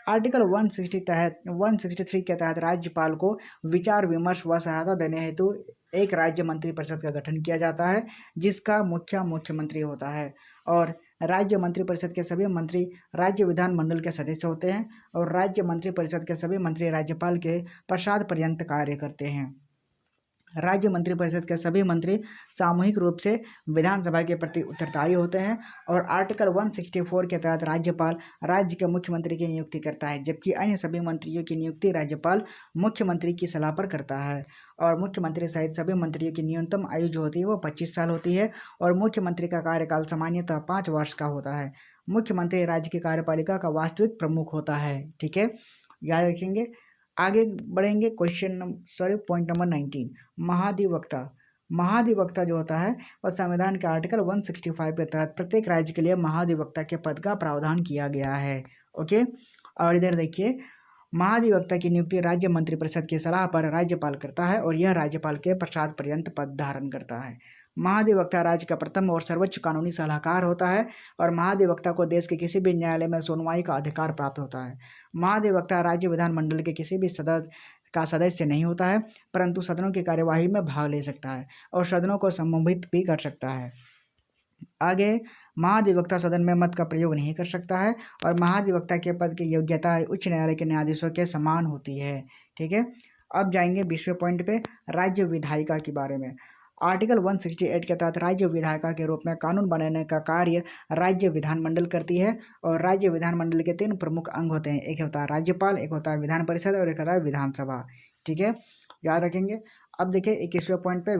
आर्टिकल 163 के तहत राज्यपाल को विचार विमर्श व सहायता देने हेतु एक राज्य मंत्रिपरिषद का गठन किया जाता है, जिसका मुख्यमंत्री होता है। और राज्य मंत्रिपरिषद के सभी मंत्री राज्य विधानमंडल के सदस्य होते हैं और राज्य मंत्रिपरिषद के सभी मंत्री राज्यपाल के प्रसाद पर्यंत कार्य करते हैं। राज्य मंत्रिपरिषद के सभी मंत्री सामूहिक रूप से विधानसभा के प्रति उत्तरदायी होते हैं। और आर्टिकल 164 के तहत राज्यपाल राज्य के मुख्यमंत्री की नियुक्ति करता है, जबकि अन्य सभी मंत्रियों की नियुक्ति राज्यपाल मुख्यमंत्री की सलाह पर करता है। और मुख्यमंत्री सहित सभी मंत्रियों की न्यूनतम आयु जो होती है वो 25 साल होती है और मुख्यमंत्री का कार्यकाल सामान्यतः 5 वर्ष का होता है। मुख्यमंत्री राज्य की कार्यपालिका का वास्तविक प्रमुख होता है। ठीक है, याद रखेंगे। आगे बढ़ेंगे पॉइंट नंबर 19, महाधिवक्ता जो होता है वह संविधान के आर्टिकल 165 के तहत प्रत्येक राज्य के लिए महाधिवक्ता के पद का प्रावधान किया गया है। ओके, और इधर देखिए, महाधिवक्ता की नियुक्ति राज्य मंत्रिपरिषद की सलाह पर राज्यपाल करता है और यह राज्यपाल के प्रसाद पर्यंत पद धारण करता है। महाधिवक्ता राज्य का प्रथम और सर्वोच्च कानूनी सलाहकार होता है और महाधिवक्ता को देश के किसी भी न्यायालय में सुनवाई का अधिकार प्राप्त होता है। महाधिवक्ता राज्य विधानमंडल के किसी भी सदस्य नहीं होता है, परंतु सदनों की कार्यवाही में भाग ले सकता है और सदनों को संबोधित भी कर सकता है। आगे, महाधिवक्ता सदन में मत का प्रयोग नहीं कर सकता है और महाधिवक्ता के पद की योग्यता उच्च न्यायालय के न्यायाधीशों के समान होती है। ठीक है, अब जाएंगे 20वें पॉइंट पे, राज्य विधायिका के बारे में। आर्टिकल 168 के तहत राज्य विधायिका के रूप में कानून बनाने का कार्य राज्य विधानमंडल करती है और राज्य विधानमंडल के 3 प्रमुख अंग होते हैं, एक होता है राज्यपाल, एक होता है विधान परिषद और एक होता है विधानसभा। ठीक है, याद रखेंगे। अब देखिए 21वें पॉइंट पे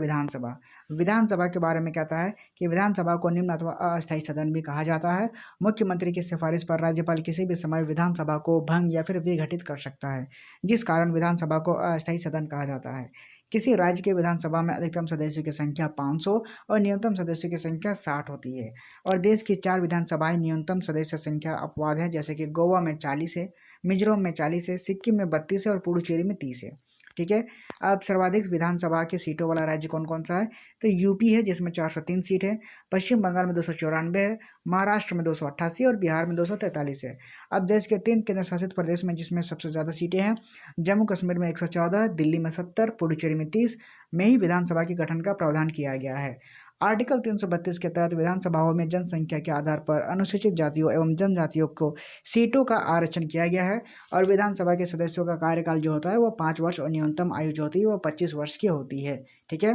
विधानसभा के बारे में कहता है कि विधानसभा को निम्न अथवा अस्थायी सदन भी कहा जाता है। मुख्यमंत्री की सिफारिश पर राज्यपाल किसी भी समय विधानसभा को भंग या फिर विघटित कर सकता है, जिस कारण विधानसभा को अस्थायी सदन कहा जाता है। किसी राज्य के विधानसभा में अधिकतम सदस्यों की संख्या 500 और न्यूनतम सदस्यों की संख्या 60 होती है और देश की 4 विधानसभाएं न्यूनतम सदस्य संख्या अपवाद है, जैसे कि गोवा में 40 है, मिजोरम में 40 है, सिक्किम में 32 है और पुडुचेरी में 30 है। ठीक है, अब सर्वाधिक विधानसभा के सीटों वाला राज्य कौन कौन सा है, तो यूपी है जिसमें 403 सीट है, पश्चिम बंगाल में 294 है, महाराष्ट्र में 288 और बिहार में 243 है। अब देश के 3 केंद्र शासित प्रदेश में जिसमें सबसे ज़्यादा सीटें हैं, जम्मू कश्मीर में 114, दिल्ली में 70, पुडुचेरी में 30 में ही विधानसभा के गठन का प्रावधान किया गया है। आर्टिकल 332 के तहत विधानसभाओं में जनसंख्या के आधार पर अनुसूचित जातियों एवं जनजातियों को सीटों का आरक्षण किया गया है और विधानसभा के सदस्यों का कार्यकाल जो होता है वो 5 वर्ष और न्यूनतम आयु जो होती है वो 25 वर्ष की होती है। ठीक है,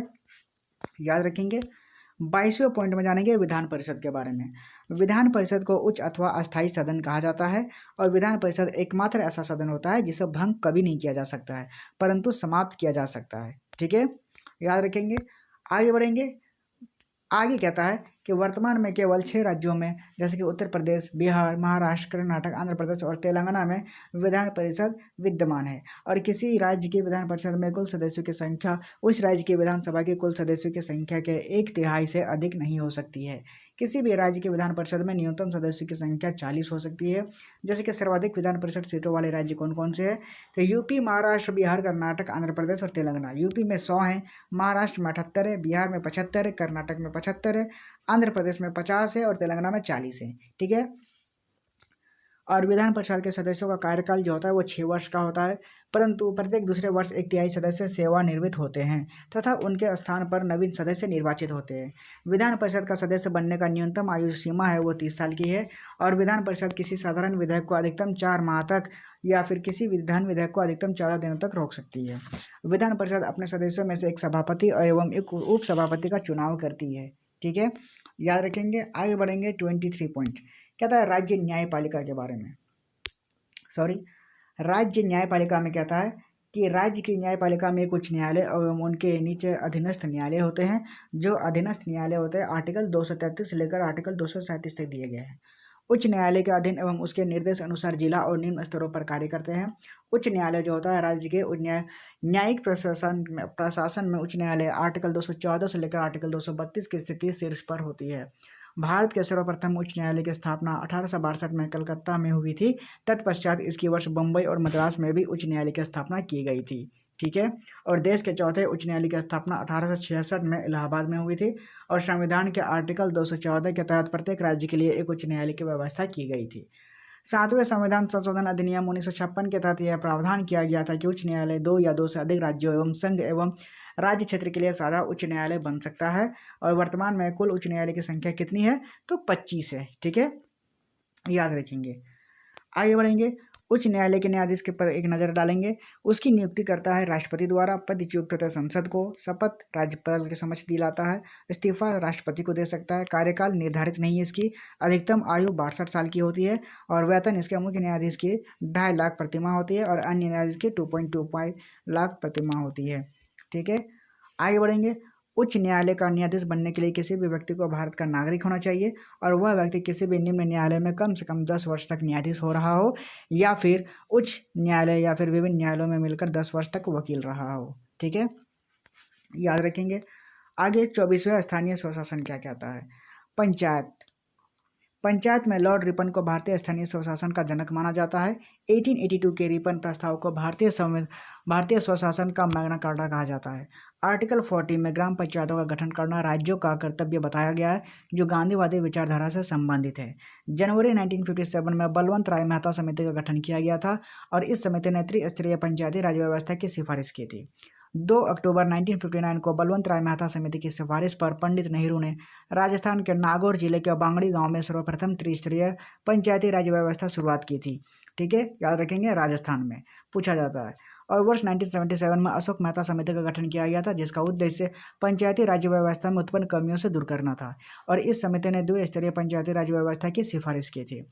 याद रखेंगे। 22वें पॉइंट में जानेंगे विधान परिषद के बारे में। विधान परिषद को उच्च अथवा अस्थायी सदन कहा जाता है और विधान परिषद एकमात्र ऐसा सदन होता है जिसे भंग कभी नहीं किया जा सकता है, परंतु समाप्त किया जा सकता है। ठीक है, याद रखेंगे। आगे बढ़ेंगे। आगे कहता है कि वर्तमान में केवल 6 राज्यों में, जैसे कि उत्तर प्रदेश, बिहार, महाराष्ट्र, कर्नाटक, आंध्र प्रदेश और तेलंगाना में विधान परिषद विद्यमान है और किसी राज्य की विधान परिषद में कुल सदस्यों की संख्या उस राज्य की विधानसभा की कुल सदस्यों की संख्या के 1/3 से अधिक नहीं हो सकती है। किसी भी राज्य की विधान परिषद में न्यूनतम सदस्यों की संख्या 40 हो सकती है। जैसे कि सर्वाधिक विधान परिषद सीटों वाले राज्य कौन कौन से हैं, तो यूपी, महाराष्ट्र, बिहार, कर्नाटक, आंध्र प्रदेश और तेलंगाना। यूपी में 100 है, महाराष्ट्र में 78 है, बिहार में 75 है, कर्नाटक में 75 है, आंध्र प्रदेश में 50 है और तेलंगाना में 40 है। ठीक है, और विधान परिषद के सदस्यों का कार्यकाल जो होता है वो 6 वर्ष का होता है, परंतु प्रत्येक दूसरे वर्ष 1/3 सदस्य सेवानिवृत्त होते हैं तथा उनके स्थान पर नवीन सदस्य निर्वाचित होते हैं। विधान परिषद का सदस्य बनने का न्यूनतम आयु सीमा है वो 30 साल की है और विधान परिषद किसी साधारण विधेयक को अधिकतम 4 माह तक या फिर किसी विधान विधेयक को अधिकतम 14 दिनों तक रोक सकती है। विधान परिषद अपने सदस्यों में से एक सभापति एवं एक उप सभापति का चुनाव करती है। ठीक है, याद रखेंगे। आगे बढ़ेंगे 23 पॉइंट कहता है राज्य न्यायपालिका के बारे में। राज्य न्यायपालिका में कहता है कि राज्य की न्यायपालिका में कुछ न्यायालय एवं उनके नीचे अधीनस्थ न्यायालय होते हैं। जो अधीनस्थ न्यायालय होते हैं आर्टिकल 233 से लेकर आर्टिकल 237 तक दिए गए हैं। उच्च न्यायालय के अधीन एवं उसके निर्देश अनुसार जिला और निम्न स्तरों पर कार्य करते हैं। उच्च न्यायालय जो होता है राज्य के न्यायिक प्रशासन में उच्च न्यायालय आर्टिकल 214 से लेकर आर्टिकल 232 की स्थिति शीर्ष पर होती है। भारत के सर्वप्रथम उच्च न्यायालय की स्थापना 1862 में कलकत्ता में हुई थी। तत्पश्चात इसकी वर्ष बम्बई और मद्रास में भी उच्च न्यायालय की स्थापना की गई थी। ठीक है। और देश के चौथे उच्च न्यायालय की स्थापना 1866 में इलाहाबाद में हुई थी और संविधान के आर्टिकल 214 के तहत प्रत्येक राज्य के लिए एक उच्च न्यायालय की व्यवस्था की गई थी। 7वें संविधान संशोधन अधिनियम 1956 के तहत यह प्रावधान किया गया था कि उच्च न्यायालय 2 या 2 से अधिक राज्यों एवं संघ एवं राज्य क्षेत्र के लिए साझा उच्च न्यायालय बन सकता है। और वर्तमान में कुल उच्च न्यायालय की संख्या कितनी है? तो 25 है। ठीक है, याद रखेंगे। आगे बढ़ेंगे, उच्च न्यायालय के न्यायाधीश के पर एक नज़र डालेंगे। उसकी नियुक्ति करता है राष्ट्रपति द्वारा। पदच्युत होता है संसद को। शपथ राज्यपाल के समक्ष दिलाता है। इस्तीफा राष्ट्रपति को दे सकता है। कार्यकाल निर्धारित नहीं है इसकी। अधिकतम आयु 62 साल की होती है और वेतन इसके मुख्य न्यायाधीश की 2.5 लाख प्रतिमाह होती है और अन्य न्यायाधीश की 2.25 लाख प्रतिमाह होती है। ठीक है, आगे बढ़ेंगे। उच्च न्यायालय का न्यायाधीश बनने के लिए किसी भी व्यक्ति को भारत का नागरिक होना चाहिए और वह व्यक्ति किसी भी निम्न न्यायालय में कम से कम 10 वर्ष तक न्यायाधीश हो रहा हो या फिर उच्च न्यायालय या फिर विभिन्न न्यायालयों में मिलकर 10 वर्ष तक वकील रहा हो। ठीक है, याद रखेंगे। आगे 24वां स्थानीय स्वशासन क्या कहता है? पंचायत में लॉर्ड रिपन को भारतीय स्थानीय स्वशासन का जनक माना जाता है। 1882 के रिपन प्रस्ताव को भारतीय स्वशासन का मैग्ना कार्टा कहा जाता है। आर्टिकल 40 में ग्राम पंचायतों का गठन करना राज्यों का कर्तव्य बताया गया है, जो गांधीवादी विचारधारा से संबंधित है। जनवरी 1957 में बलवंत राय मेहता समिति का गठन किया गया था और इस समिति ने त्रिस्तरीय पंचायती राज व्यवस्था की सिफारिश की थी। 2 अक्टूबर 1959 को बलवंत राय मेहता समिति की सिफारिश पर पंडित नेहरू ने राजस्थान के नागौर जिले के बांगड़ी गांव में सर्वप्रथम त्रिस्तरीय पंचायती राज व्यवस्था शुरुआत की थी। ठीक है, याद रखेंगे, राजस्थान में पूछा जाता है। और वर्ष 1977 में अशोक मेहता समिति का गठन किया गया था, जिसका उद्देश्य पंचायती राज व्यवस्था में उत्पन्न कमियों से दूर करना था और इस समिति ने द्विस्तरीय पंचायती राज व्यवस्था की सिफारिश की थी।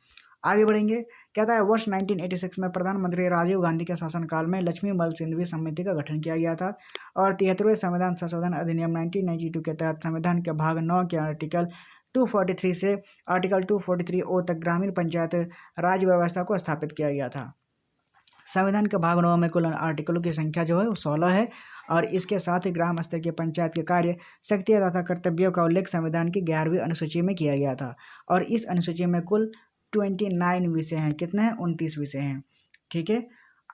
आगे बढ़ेंगे, कहता है वर्ष 1986 में प्रधानमंत्री राजीव गांधी के शासनकाल में लक्ष्मीमल सिंघवी समिति का गठन किया गया था और 73वें संविधान संशोधन अधिनियम 1992 के तहत संविधान के भाग 9 के आर्टिकल 243 से आर्टिकल 243 तक ग्रामीण पंचायत राज व्यवस्था को स्थापित किया गया था। संविधान के भाग 9 में कुल आर्टिकलों की संख्या जो है वो 16 है और इसके साथ ही ग्राम स्तर के पंचायत के कार्य, शक्तियाँ तथा कर्तव्यों का उल्लेख संविधान की 11वीं अनुसूची में किया गया था और इस अनुसूची में कुल 29 विषय हैं। कितने हैं? 29 विषय हैं। ठीक है,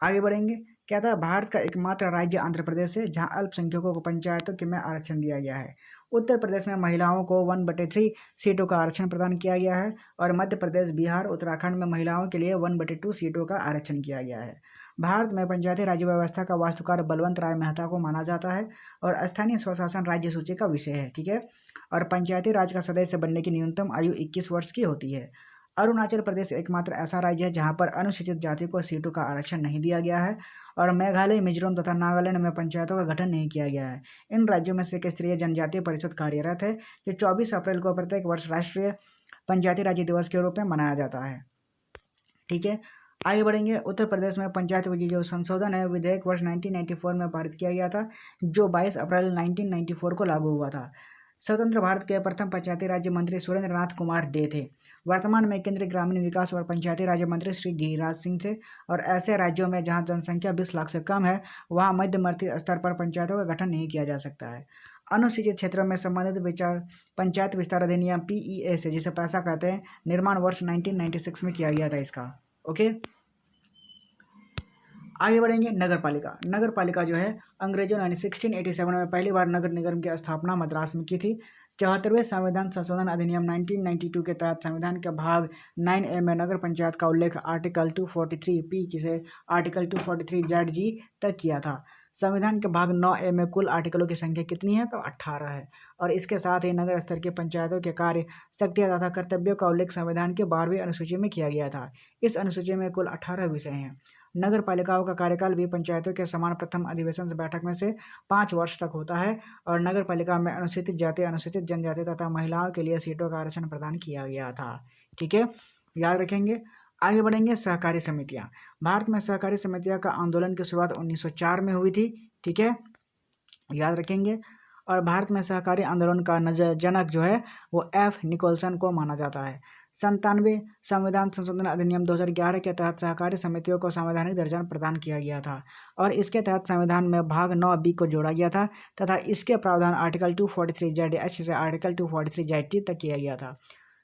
आगे बढ़ेंगे। कहता है भारत का एकमात्र राज्य आंध्र प्रदेश है जहां अल्पसंख्यकों को पंचायतों के में आरक्षण दिया गया है। उत्तर प्रदेश में महिलाओं को 1/3 सीटों का आरक्षण प्रदान किया गया है और मध्य प्रदेश, बिहार, उत्तराखंड में महिलाओं के लिए 1/2 सीटों का आरक्षण किया गया है। भारत में पंचायती राज व्यवस्था का वास्तुकार बलवंत राय मेहता को माना जाता है और स्थानीय स्वशासन राज्य सूची का विषय है। ठीक है, और पंचायती राज का सदस्य बनने की न्यूनतम आयु 21 वर्ष की होती है। अरुणाचल प्रदेश एकमात्र ऐसा राज्य है जहां पर अनुसूचित जाति को सीटों का आरक्षण नहीं दिया गया है और मेघालय, मिजोरम तथा नागालैंड में पंचायतों का गठन नहीं किया गया है। इन राज्यों में से क्षेत्रीय जनजातीय परिषद कार्यरत है, जो 24 अप्रैल को प्रत्येक वर्ष राष्ट्रीय पंचायती राज दिवस के रूप में मनाया जाता है। ठीक है, आगे बढ़ेंगे। उत्तर प्रदेश में पंचायत विधि जो संशोधन है विधेयक वर्ष 1994 में पारित किया गया था, जो 22 अप्रैल 1994 को लागू हुआ था। स्वतंत्र भारत के प्रथम पंचायती राज्य मंत्री सुरेंद्र नाथ कुमार डे थे। वर्तमान में केंद्रीय ग्रामीण विकास और पंचायती राज्य मंत्री श्री गिरिराज सिंह थे और ऐसे राज्यों में जहां जनसंख्या 20 लाख से कम है वहां मध्यवर्ती स्तर पर पंचायतों का गठन नहीं किया जा सकता है। अनुसूचित क्षेत्रों में संबंधित पंचायत विस्तार अधिनियम PES जिसे पैसा कहते हैं, निर्माण वर्ष 1996 में किया गया था इसका। ओके, आगे बढ़ेंगे। नगर पालिका जो है अंग्रेजों ने 1687 में पहली बार नगर निगम की स्थापना मद्रास में की थी। 74वें संविधान संशोधन अधिनियम 1992 के तहत संविधान के भाग 9A में नगर पंचायत का उल्लेख आर्टिकल 243P से आर्टिकल 243ZG तक किया था। संविधान के भाग 9A में कुल आर्टिकलों की संख्या कितनी है? तो 18 है और इसके साथ ही नगर स्तर की पंचायतों के कार्य, शक्तियाँ तथा कर्तव्यों का उल्लेख संविधान के 12वीं अनुसूची में किया गया था। इस अनुसूची में कुल 18 विषय हैं। नगर पालिकाओं का कार्यकाल भी पंचायतों के समान प्रथम अधिवेशन बैठक में से 5 वर्ष तक होता है और नगर पालिका में अनुसूचित जाति, अनुसूचित जनजाति तथा महिलाओं के लिए सीटों का आरक्षण प्रदान किया गया था। ठीक है, याद रखेंगे। आगे बढ़ेंगे। सहकारी समितियां। भारत में सहकारी समितियों का आंदोलन की शुरुआत 1904 में हुई थी। ठीक है, याद रखेंगे। और भारत में सहकारी आंदोलन का जनक जो है वो F. निकोलसन को माना जाता है। 97 संविधान संशोधन अधिनियम 2011 के तहत सहकारी समितियों को संवैधानिक दर्जा प्रदान किया गया था और इसके तहत संविधान में भाग 9B को जोड़ा गया था तथा इसके प्रावधान आर्टिकल 243ZH से आर्टिकल 243ZT तक किया गया था।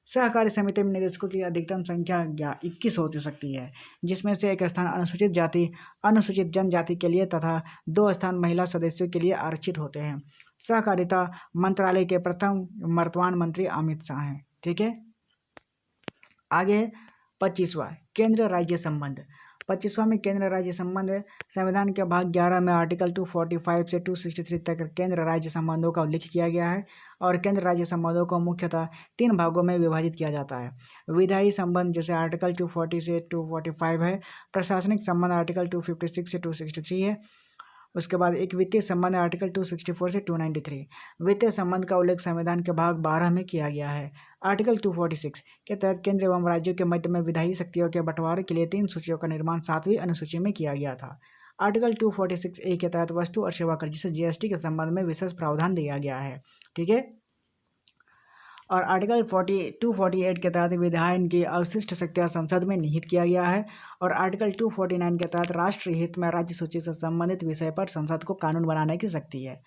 सहकारी समिति में निदेशकों की अधिकतम संख्या 21 हो सकती है, जिसमें से एक स्थान अनुसूचित जाति अनुसूचित जनजाति के लिए तथा 2 स्थान महिला सदस्यों के लिए आरक्षित होते हैं। सहकारिता मंत्रालय के प्रथम वर्तमान मंत्री अमित शाह हैं। ठीक है, आगे 25वां केंद्र राज्य संबंध। 25वां में केंद्र राज्य संबंध है। संविधान के भाग 11 में आर्टिकल 245 से 263 तक केंद्र राज्य संबंधों का उल्लेख किया गया है और केंद्र राज्य संबंधों को मुख्यतः 3 भागों में विभाजित किया जाता है। विधायी संबंध जैसे आर्टिकल 240 से 245 है। प्रशासनिक संबंध आर्टिकल 256 से 263 है। उसके बाद एक वित्तीय संबंध आर्टिकल 264 से 293। वित्तीय संबंध का उल्लेख संविधान के भाग 12 में किया गया है। आर्टिकल 246 के तहत केंद्र एवं राज्यों के मध्य में विधायी शक्तियों के बंटवारे के लिए 3 सूचियों का निर्माण 7वीं अनुसूची में किया गया था। आर्टिकल 246A के तहत वस्तु और सेवा कर जिसे जीएसटी के संबंध में विशेष प्रावधान दिया गया है। ठीक है, और आर्टिकल 248 के तहत विधायन की अवशिष्ट शक्तियां संसद में निहित किया गया है और आर्टिकल 249 के तहत राष्ट्रीय हित में राज्य सूची से संबंधित विषय पर संसद को कानून बनाने की शक्ति है।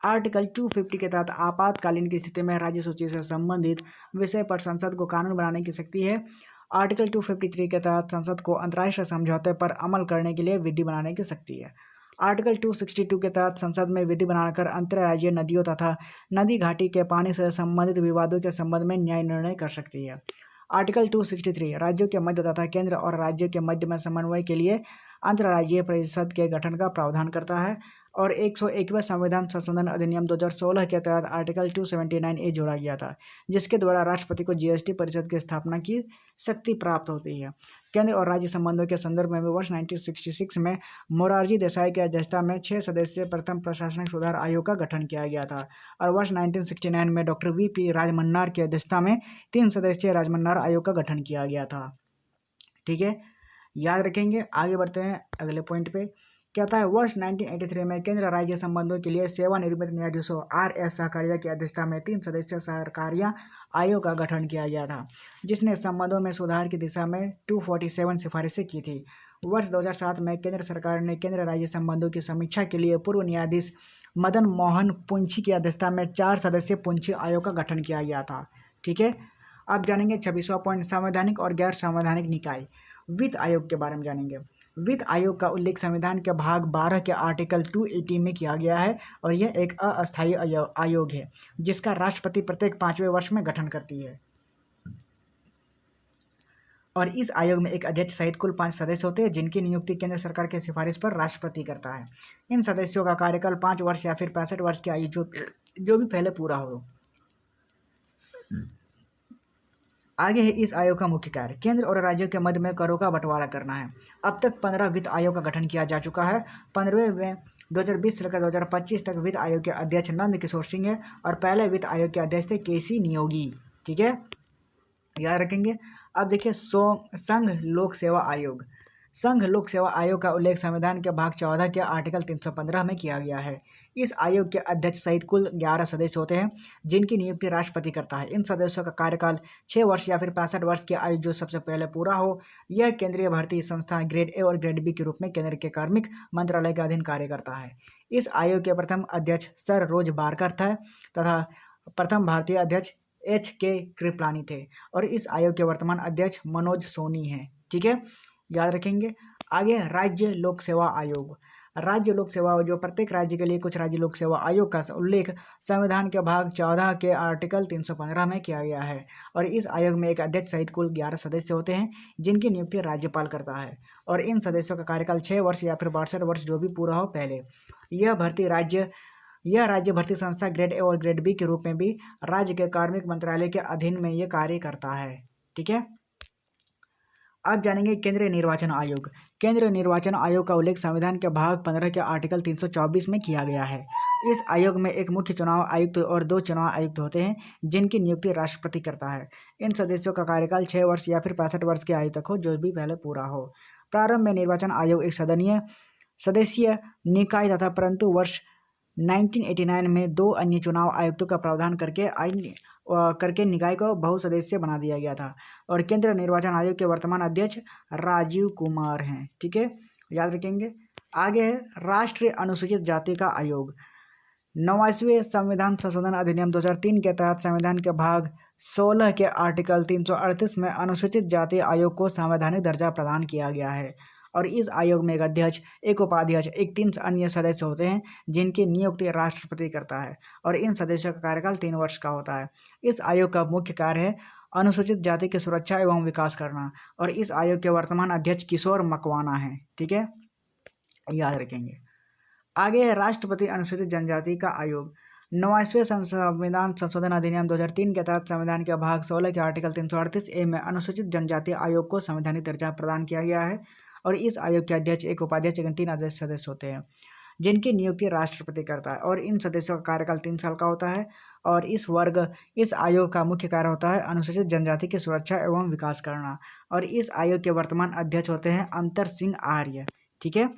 आर्टिकल 250 के तहत आपातकालीन की स्थिति में राज्य सूची से संबंधित विषय पर संसद को कानून बनाने की शक्ति है। आर्टिकल 253 के तहत संसद को अंतर्राष्ट्रीय समझौते पर अमल करने के लिए विधि बनाने की शक्ति है। आर्टिकल 262 के तहत संसद में विधि बनाकर अंतर्राज्यीय नदियों तथा नदी घाटी के पानी से संबंधित विवादों के संबंध में न्याय निर्णय कर सकती है। आर्टिकल 263 राज्यों के मध्य तथा केंद्र और राज्यों के मध्य में समन्वय के लिए अंतर्राज्यीय परिषद के गठन का प्रावधान करता है और 101वें संविधान संशोधन अधिनियम 2016 के तहत आर्टिकल 279A जोड़ा गया था, जिसके द्वारा राष्ट्रपति को जीएसटी परिषद की स्थापना की शक्ति प्राप्त होती है। केंद्र और राज्य संबंधों के संदर्भ में वर्ष 1966 में मोरारजी देसाई की अध्यक्षता में 6 सदस्यीय प्रथम प्रशासनिक सुधार आयोग का गठन किया गया था और वर्ष 1969 में डॉक्टर VP राजमन्नार की अध्यक्षता में 3 सदस्यीय राजमन्नार आयोग का गठन किया गया था। ठीक है, याद रखेंगे। आगे बढ़ते हैं अगले पॉइंट पे। कहता है वर्ष 1983 में केंद्र राज्य संबंधों के लिए सेवानिवृत्त न्यायाधीशों RS सहकारिया की अध्यक्षता में 3 सदस्यीय सहकारिया आयोग का गठन किया गया था, जिसने संबंधों में सुधार की दिशा में 247 सिफारिशें की थी। वर्ष 2007 में केंद्र सरकार ने केंद्र राज्य संबंधों की समीक्षा के लिए पूर्व न्यायाधीश मदन मोहन पुंछी की अध्यक्षता में 4 सदस्यीय पुंछी आयोग का गठन किया गया था। ठीक है, अब जानेंगे 26वां पॉइंट संवैधानिक और गैर संवैधानिक निकाय। वित्त आयोग के बारे में जानेंगे। वित्त आयोग का उल्लेख संविधान के भाग 12 के आर्टिकल 280 में किया गया है और यह एक अस्थायी आयोग है जिसका राष्ट्रपति प्रत्येक 5वें वर्ष में गठन करती है और इस आयोग में एक अध्यक्ष सहित कुल 5 सदस्य होते हैं जिनकी नियुक्ति केंद्र सरकार की सिफारिश पर राष्ट्रपति करता है। इन सदस्यों का कार्यकाल 5 वर्ष या फिर 65 वर्ष की आयु जो भी पहले पूरा हो। आगे है इस आयोग का मुख्य कार्य। केंद्र और राज्यों के मध्य में करों का बंटवारा करना है। अब तक 15 वित्त आयोग का गठन किया जा चुका है। 15वें में 2020 से लेकर 2025 तक वित्त आयोग के अध्यक्ष नंद किशोर सिंह है और पहले वित्त आयोग के अध्यक्ष थे KC नियोगी। ठीक है, याद रखेंगे। अब देखिए संघ लोक सेवा आयोग। संघ लोक सेवा आयोग का उल्लेख संविधान के भाग 14 के आर्टिकल 315 में किया गया है। इस आयोग के अध्यक्ष सहित कुल 11 सदस्य होते हैं जिनकी नियुक्ति राष्ट्रपति करता है। इन सदस्यों का कार्यकाल 6 वर्ष या फिर 65 वर्ष की आयु जो सबसे पहले पूरा हो। यह केंद्रीय भर्ती संस्था ग्रेड A और ग्रेड B के रूप में केंद्र के कार्मिक मंत्रालय के अधीन कार्य करता है। इस आयोग के प्रथम अध्यक्ष सर रोज बारकर थे तथा प्रथम भारतीय अध्यक्ष HK कृपलानी थे और इस आयोग के वर्तमान अध्यक्ष मनोज सोनी हैं। ठीक है, याद रखेंगे। आगे राज्य लोक सेवा आयोग। राज्य लोक सेवा जो प्रत्येक राज्य के लिए कुछ राज्य लोक सेवा आयोग का उल्लेख संविधान के भाग 14 के आर्टिकल 315 में किया गया है और इस आयोग में एक अध्यक्ष सहित कुल 11 सदस्य होते हैं जिनकी नियुक्ति राज्यपाल करता है और इन सदस्यों का कार्यकाल 6 वर्ष या फिर 62 वर्ष जो भी पूरा हो पहले। यह राज्य भर्ती संस्था ग्रेड A और ग्रेड B के रूप में भी राज्य के कार्मिक मंत्रालय के अधीन में यह कार्य करता है। ठीक है, अब जानेंगे केंद्रीय निर्वाचन आयोग। केंद्रीय निर्वाचन आयोग का उल्लेख संविधान के भाग 15 के आर्टिकल 324 में किया गया है। इस आयोग में एक मुख्य चुनाव आयुक्त और 2 चुनाव आयुक्त होते हैं जिनकी नियुक्ति राष्ट्रपति करता है। इन सदस्यों का कार्यकाल 6 वर्ष या फिर 65 वर्ष की आयु तक हो जो भी पहले पूरा हो। प्रारंभ में निर्वाचन आयोग एक सदस्यीय निकाय तथा परंतु वर्ष 1989 में 2 अन्य चुनाव आयुक्तों का प्रावधान करके निकाय को बहुसदस्यीय बना दिया गया था और केंद्रीय निर्वाचन आयोग के वर्तमान अध्यक्ष राजीव कुमार हैं। ठीक है, याद रखेंगे। आगे है राष्ट्रीय अनुसूचित जाति का आयोग। 89वें संविधान संशोधन अधिनियम 2003 के तहत संविधान के भाग 16 के आर्टिकल 338 में अनुसूचित जाति आयोग को संवैधानिक दर्जा प्रदान किया गया है और इस आयोग में एक अध्यक्ष, एक उपाध्यक्ष, एक 3 अन्य सदस्य होते हैं जिनकी नियुक्ति राष्ट्रपति करता है और इन सदस्यों का कार्यकाल 3 वर्ष का होता है। इस आयोग का मुख्य कार्य है अनुसूचित जाति की सुरक्षा एवं विकास करना और इस आयोग के वर्तमान अध्यक्ष किशोर मकवाना हैं। ठीक है, याद रखेंगे। आगे है राष्ट्रपति अनुसूचित जनजाति का आयोग। 89वें संविधान संशोधन अधिनियम 2003 के तहत संविधान के भाग 16 के आर्टिकल 338A में अनुसूचित जनजाति आयोग को संवैधानिक दर्जा प्रदान किया गया है और इस आयोग के अध्यक्ष, एक उपाध्यक्ष, 3 सदस्य होते हैं जिनकी नियुक्ति राष्ट्रपति करता है और इन सदस्यों का कार्यकाल 3 साल का होता है और इस आयोग का मुख्य कार्य होता है अनुसूचित जनजाति की सुरक्षा एवं विकास करना और इस आयोग के वर्तमान अध्यक्ष होते हैं अंतर सिंह आर्य। ठीक है,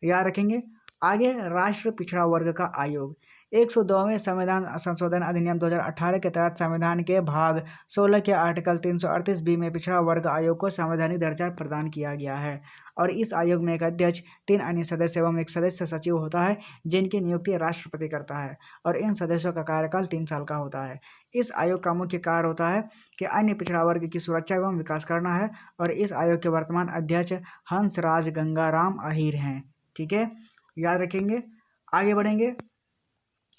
याद रखेंगे। आगे राष्ट्र पिछड़ा वर्ग का आयोग। 102वें संविधान संशोधन अधिनियम 2018 के तहत संविधान के भाग 16 के आर्टिकल 338B में पिछड़ा वर्ग आयोग को संवैधानिक दर्जा प्रदान किया गया है और इस आयोग में एक अध्यक्ष, 3 अन्य सदस्य एवं एक सदस्य सचिव होता है जिनकी नियुक्ति राष्ट्रपति करता है और इन सदस्यों का कार्यकाल 3 साल का होता है। इस आयोग का मुख्य कार्य होता है कि अन्य पिछड़ा वर्ग की सुरक्षा एवं विकास करना है और इस आयोग के वर्तमान अध्यक्ष हंसराज गंगाराम अहीर हैं। ठीक है, याद रखेंगे। आगे बढ़ेंगे।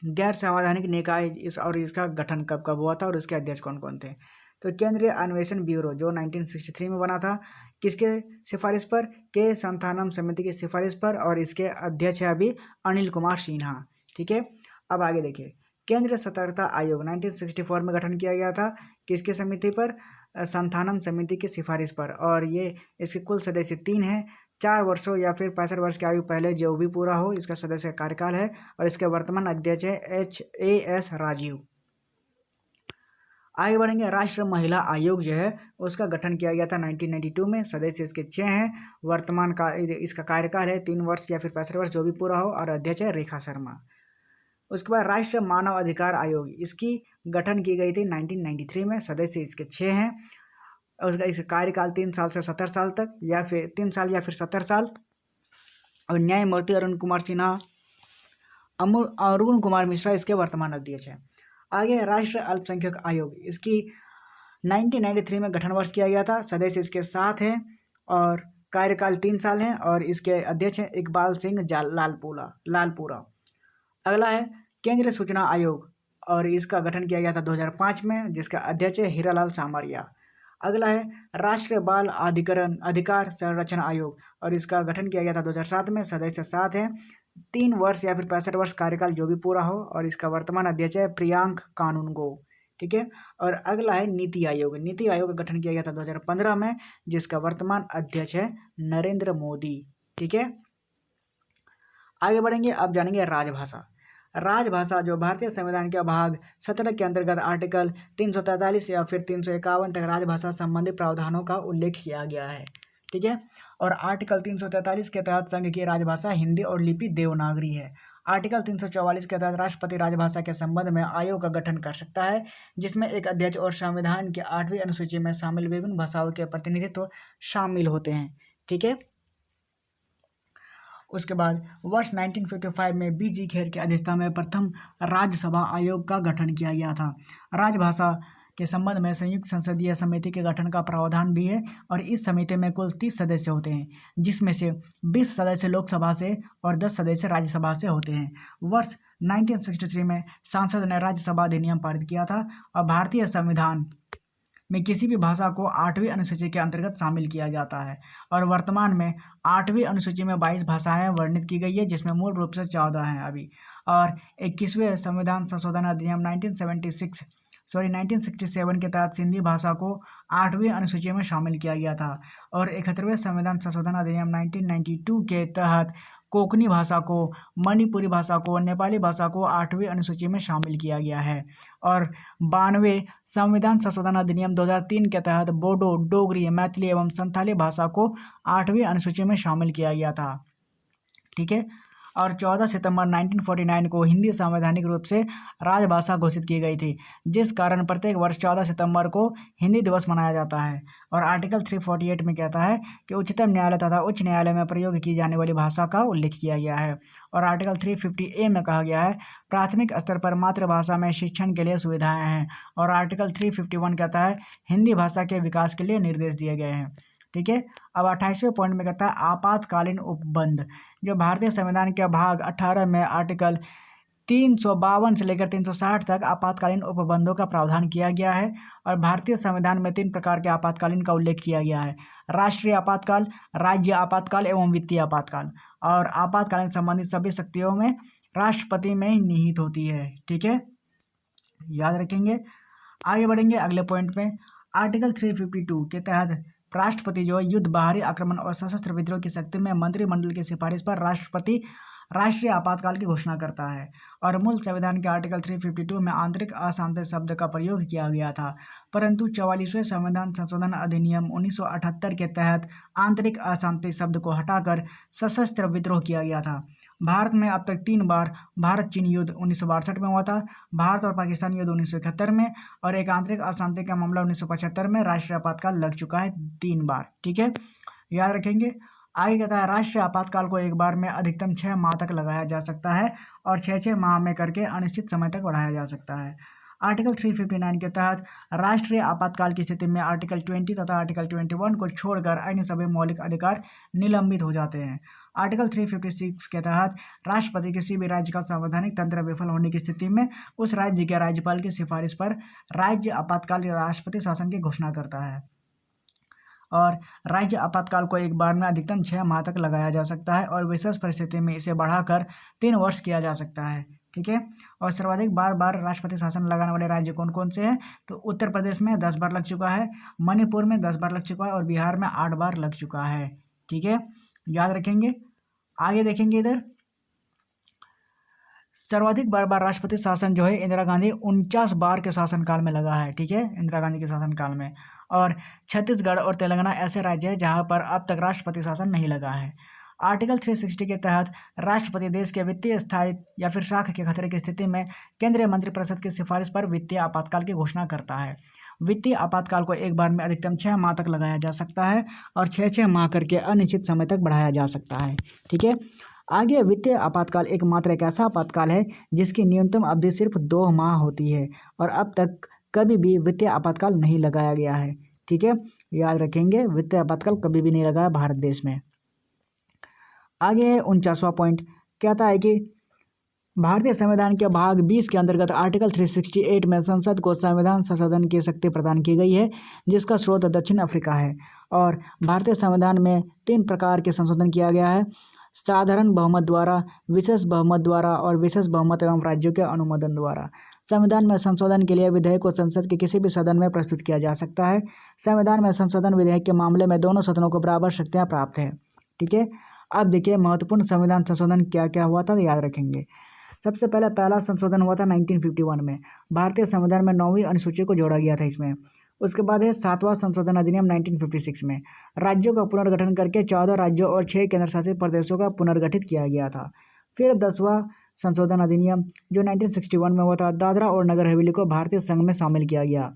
गैर संवैधानिक निकाय इसका गठन कब कब हुआ था और इसके अध्यक्ष कौन कौन थे। तो केंद्रीय अन्वेषण ब्यूरो जो 1963 में बना था, किसके सिफारिश पर, के संथानम समिति की सिफारिश पर और इसके अध्यक्ष है अभी अनिल कुमार सिन्हा। ठीक है, अब आगे देखिए। केंद्रीय सतर्कता आयोग 1964 में गठन किया गया था, किसके समिति पर, संथानम समिति की सिफारिश पर और ये इसके कुल सदस्य 3 हैं। 4 वर्षों या फिर 65 वर्ष की आयु पहले जो भी पूरा हो इसका सदस्य कार्यकाल है और इसके वर्तमान अध्यक्ष है HAS राजीव। आगे बढ़ेंगे। राष्ट्रीय महिला आयोग जो है उसका गठन किया गया था 1992 में। सदस्य इसके 6 हैं। वर्तमान का इसका कार्यकाल है 3 वर्ष या फिर 65 वर्ष जो भी पूरा हो और अध्यक्ष है रेखा शर्मा। उसके बाद राष्ट्रीय मानव अधिकार आयोग, इसकी गठन की गई थी 1993 में। सदस्य इसके 6 हैं। उसका इसका कार्यकाल 3 साल से 70 साल तक या फिर 3 साल या फिर 70 साल और न्यायमूर्ति अरुण कुमार सिन्हा, अरुण कुमार मिश्रा इसके वर्तमान अध्यक्ष हैं। आगे राष्ट्रीय अल्पसंख्यक आयोग, इसकी 1993 में गठन वर्ष किया गया था। सदस्य इसके 7 हैं और कार्यकाल 3 साल हैं और इसके अध्यक्ष हैं इकबाल सिंह लालपुरा। अगला है केंद्रीय सूचना आयोग और इसका गठन किया गया था 2005 में, जिसका अध्यक्ष है हीरालाल सामरिया। अगला है राष्ट्रीय बाल अधिकार संरक्षण आयोग और इसका गठन किया गया था 2007 में। सदस्य 7 हैं। 3 वर्ष या फिर 65 वर्ष कार्यकाल जो भी पूरा हो और इसका वर्तमान अध्यक्ष है प्रियांक कानूनगो। ठीक है, और अगला है नीति आयोग। नीति आयोग का गठन किया गया था 2015 में, जिसका वर्तमान अध्यक्ष है नरेंद्र मोदी। ठीक है, आगे बढ़ेंगे। अब जानेंगे राजभाषा। राजभाषा जो भारतीय संविधान के भाग 17 के अंतर्गत आर्टिकल 343 या फिर 351 तक राजभाषा संबंधी प्रावधानों का उल्लेख किया गया है। ठीक है, और आर्टिकल 343 के तहत संघ की राजभाषा हिंदी और लिपि देवनागरी है। आर्टिकल 344 के तहत राष्ट्रपति राजभाषा के संबंध में आयोग का गठन कर सकता है, जिसमें एक अध्यक्ष और संविधान की 8वीं अनुसूची में शामिल विभिन्न भाषाओं के प्रतिनिधित्व शामिल होते हैं। ठीक है, उसके बाद वर्ष 1955 में BG खेर की अध्यक्षता में प्रथम राज्यसभा आयोग का गठन किया गया था। राजभाषा के संबंध में संयुक्त संसदीय समिति के गठन का प्रावधान भी है और इस समिति में कुल 30 सदस्य होते हैं, जिसमें से 20 सदस्य लोकसभा से और 10 सदस्य राज्यसभा से होते हैं। वर्ष 1963 में संसद ने राज्यसभा अधिनियम पारित किया था और भारतीय संविधान में किसी भी भाषा को 8वीं अनुसूची के अंतर्गत शामिल किया जाता है और वर्तमान में 8वीं अनुसूची में 22 भाषाएं वर्णित की गई है, जिसमें मूल रूप से 14 हैं अभी। और 21वें संविधान संशोधन अधिनियम 1967 के तहत सिंधी भाषा को 8वीं अनुसूची में शामिल किया गया था और 71वें संविधान संशोधन अधिनियम 1992 के तहत कोंकणी भाषा को, मणिपुरी भाषा को, नेपाली भाषा को 8वीं अनुसूची में शामिल किया गया है और 92वें संविधान संशोधन अधिनियम 2003 के तहत बोडो, डोगरी, मैथिली एवं संथाली भाषा को 8वीं अनुसूची में शामिल किया गया था। ठीक है, और 14 सितंबर 1949 को हिंदी संवैधानिक रूप से राजभाषा घोषित की गई थी, जिस कारण प्रत्येक वर्ष 14 सितंबर को हिंदी दिवस मनाया जाता है। और आर्टिकल 348 में कहता है कि उच्चतम न्यायालय तथा उच्च न्यायालय में प्रयोग की जाने वाली भाषा का उल्लेख किया गया है। और आर्टिकल 350A में कहा गया है प्राथमिक स्तर पर मातृभाषा में शिक्षण के लिए सुविधाएं हैं। और आर्टिकल 351 कहता है हिंदी भाषा के विकास के लिए निर्देश दिए गए हैं। ठीक है। अब 28वें पॉइंट में कहता है आपातकालीन उपबंध, जो भारतीय संविधान के भाग 18 में आर्टिकल 352 से लेकर 360 तक आपातकालीन उपबंधों का प्रावधान किया गया है। और भारतीय संविधान में 3 प्रकार के आपातकालीन का उल्लेख किया गया है: राष्ट्रीय आपातकाल, राज्य आपातकाल एवं वित्तीय आपातकाल। और आपातकालीन संबंधित सभी शक्तियों में राष्ट्रपति में ही निहित होती है। ठीक है, याद रखेंगे। आगे बढ़ेंगे अगले पॉइंट में। आर्टिकल 352 के तहत राष्ट्रपति जो युद्ध, बाहरी आक्रमण और सशस्त्र विद्रोह की स्थिति में मंत्रिमंडल की सिफारिश पर राष्ट्रपति राष्ट्रीय आपातकाल की घोषणा करता है। और मूल संविधान के आर्टिकल 352 में आंतरिक अशांति शब्द का प्रयोग किया गया था, परंतु 44वें संविधान संशोधन अधिनियम 1978 के तहत आंतरिक अशांति शब्द को हटाकर सशस्त्र विद्रोह किया गया था। भारत में अब तक 3 बार भारत चीन युद्ध 1962 में हुआ था, भारत और पाकिस्तान युद्ध 1971 में, और एक आंतरिक अशांति का मामला 1975 में राष्ट्रीय आपातकाल लग चुका है 3 बार। ठीक है, याद रखेंगे। आगे कहता है राष्ट्रीय आपातकाल को एक बार में अधिकतम 6 माह तक लगाया जा सकता है और 6-6 माह में करके अनिश्चित समय तक बढ़ाया जा सकता है। आर्टिकल 359 के तहत राष्ट्रीय आपातकाल की स्थिति में आर्टिकल 20 तथा आर्टिकल 21 को छोड़कर अन्य सभी मौलिक अधिकार निलंबित हो जाते हैं। आर्टिकल 356 के तहत राष्ट्रपति किसी भी राज्य का संवैधानिक तंत्र विफल होने की स्थिति में उस राज्य के राज्यपाल की सिफारिश पर राज्य आपातकाल या राष्ट्रपति शासन की घोषणा करता है। और राज्य आपातकाल को एक बार में अधिकतम 6 माह तक लगाया जा सकता है और विशेष परिस्थिति में इसे बढ़ाकर 3 वर्ष किया जा सकता है। ठीक है, और सर्वाधिक बार राष्ट्रपति शासन लगाने वाले राज्य कौन कौन से हैं? तो उत्तर प्रदेश में 10 बार लग चुका है, मणिपुर में 10 बार लग चुका है और बिहार में 8 बार लग चुका है। ठीक है, याद रखेंगे। आगे देखेंगे इधर सर्वाधिक बार राष्ट्रपति शासन जो है इंदिरा गांधी 49 बार के शासनकाल में लगा है। ठीक है, इंदिरा गांधी के शासनकाल में। और छत्तीसगढ़ और तेलंगाना ऐसे राज्य हैं जहां पर अब तक राष्ट्रपति शासन नहीं लगा है। आर्टिकल 360 के तहत राष्ट्रपति देश के वित्तीय स्थायित्व या फिर साख के खतरे की स्थिति में केंद्रीय मंत्रिपरिषद की सिफारिश पर वित्तीय आपातकाल की घोषणा करता है। वित्तीय आपातकाल को एक बार में अधिकतम 6 माह तक लगाया जा सकता है और 6-6 माह करके अनिश्चित समय तक बढ़ाया जा सकता है। ठीक है, आगे वित्तीय आपातकाल एकमात्र एक ऐसा आपातकाल है जिसकी न्यूनतम अवधि सिर्फ 2 माह होती है और अब तक कभी भी वित्तीय आपातकाल नहीं लगाया गया है। ठीक है, याद रखेंगे, वित्तीय आपातकाल कभी भी नहीं लगा भारत देश में। आगे है 49वां पॉइंट, कहता है कि भारतीय संविधान के भाग 20 के अंतर्गत आर्टिकल 368 में संसद को संविधान संशोधन की शक्ति प्रदान की गई है, जिसका स्रोत दक्षिण अफ्रीका है। और भारतीय संविधान में 3 प्रकार के संशोधन किया गया है: साधारण बहुमत द्वारा, विशेष बहुमत द्वारा और विशेष बहुमत एवं राज्यों के अनुमोदन द्वारा। संविधान में संशोधन के लिए विधेयक को संसद के किसी भी सदन में प्रस्तुत किया जा सकता है। संविधान में संशोधन विधेयक के मामले में दोनों सदनों को बराबर शक्तियाँ प्राप्त है। ठीक है, अब देखिए महत्वपूर्ण संविधान संशोधन क्या क्या हुआ था, याद रखेंगे। सबसे पहला संशोधन हुआ था 1951 में। भारतीय संविधान में 9वीं अनुसूची को जोड़ा गया था इसमें। उसके बाद है 7वां संशोधन अधिनियम 1956 में। राज्यों का पुनर्गठन करके 14 राज्यों और 6 केंद्र शासित प्रदेशों का पुनर्गठित किया गया था। फिर 10वां संशोधन अधिनियम जो 1961 में हुआ था, दादरा और नगर हवेली को भारतीय संघ में शामिल किया गया।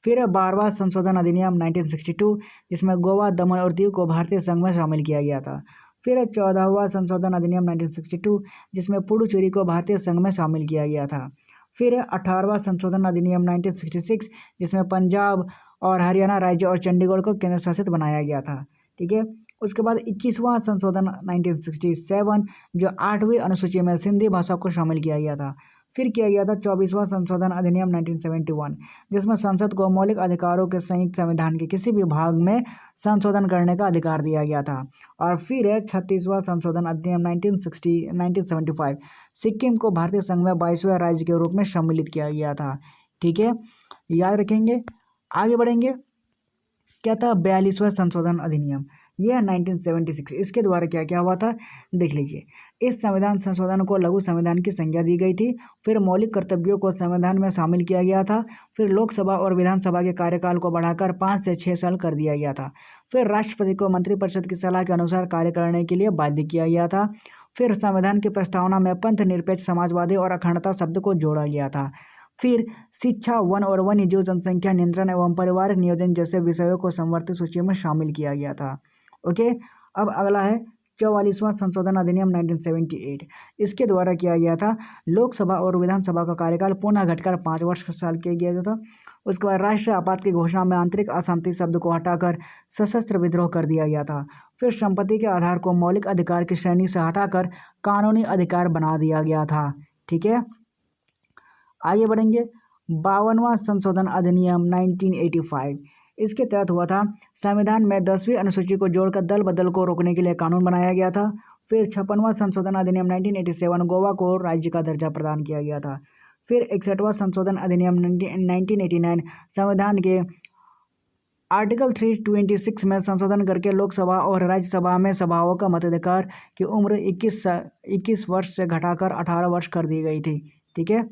फिर 12वां संशोधन अधिनियम 1962 जिसमें गोवा, दमन और दीव को भारतीय संघ में शामिल किया गया था। फिर 14वां संशोधन अधिनियम 1962 जिसमें पुडुचेरी को भारतीय संघ में शामिल किया गया था। फिर 18वां संशोधन अधिनियम 1966 जिसमें पंजाब और हरियाणा राज्य और चंडीगढ़ को केंद्र शासित बनाया गया था। ठीक है, उसके बाद 21वां संशोधन 1967 जो 8वीं अनुसूची में सिंधी भाषा को शामिल किया गया था। फिर किया गया था 24वां संशोधन अधिनियम 1971 जिसमें संसद को मौलिक अधिकारों के संयुक्त संविधान के किसी भी भाग में संशोधन करने का अधिकार दिया गया था। और फिर 36वां संशोधन अधिनियम 1975 सिक्किम को भारतीय संघ में 22वें राज्य के रूप में सम्मिलित किया गया था। ठीक है, याद रखेंगे। आगे बढ़ेंगे, क्या था 42वां संशोधन अधिनियम, यह 1976। इसके द्वारा क्या क्या हुआ था देख लीजिए। इस संविधान संशोधन को लघु संविधान की संज्ञा दी गई थी। फिर मौलिक कर्तव्यों को संविधान में शामिल किया गया था। फिर लोकसभा और विधानसभा के कार्यकाल को बढ़ाकर 5 से 6 साल कर दिया गया था। फिर राष्ट्रपति को मंत्रिपरिषद की सलाह के अनुसार कार्य करने के लिए बाध्य किया गया था। फिर संविधान की प्रस्तावना में पंथ निरपेक्ष, समाजवादी और अखंडता शब्द को जोड़ा गया था। फिर शिक्षा, वन और वन्य जीव, जनसंख्या नियंत्रण एवं परिवार नियोजन जैसे विषयों को संवर्धित सूची में शामिल किया गया था। ओके, अब अगला है 44वां संशोधन अधिनियम 1978। इसके द्वारा किया गया था लोकसभा और विधानसभा का कार्यकाल पुनः घटकर 5 वर्ष साल किया गया था। उसके बाद राष्ट्रीय आपात की घोषणा में आंतरिक अशांति शब्द को हटाकर सशस्त्र विद्रोह कर दिया गया था। फिर संपत्ति के आधार को मौलिक अधिकार की श्रेणी से हटाकर कानूनी अधिकार बना दिया गया था। ठीक है, आगे बढ़ेंगे। 52वां संशोधन अधिनियम 1985। इसके तहत हुआ था संविधान में 10वीं अनुसूची को जोड़कर दल बदल को रोकने के लिए कानून बनाया गया था। फिर 56वां संशोधन अधिनियम 1987, गोवा को राज्य का दर्जा प्रदान किया गया था। फिर 61वां संशोधन अधिनियम 1989, संविधान के आर्टिकल 326 में संशोधन करके लोकसभा और राज्यसभा में सभाओं का मताधिकार की उम्र 21 वर्ष से घटाकर 18 वर्ष कर दी गई थी। ठीक है,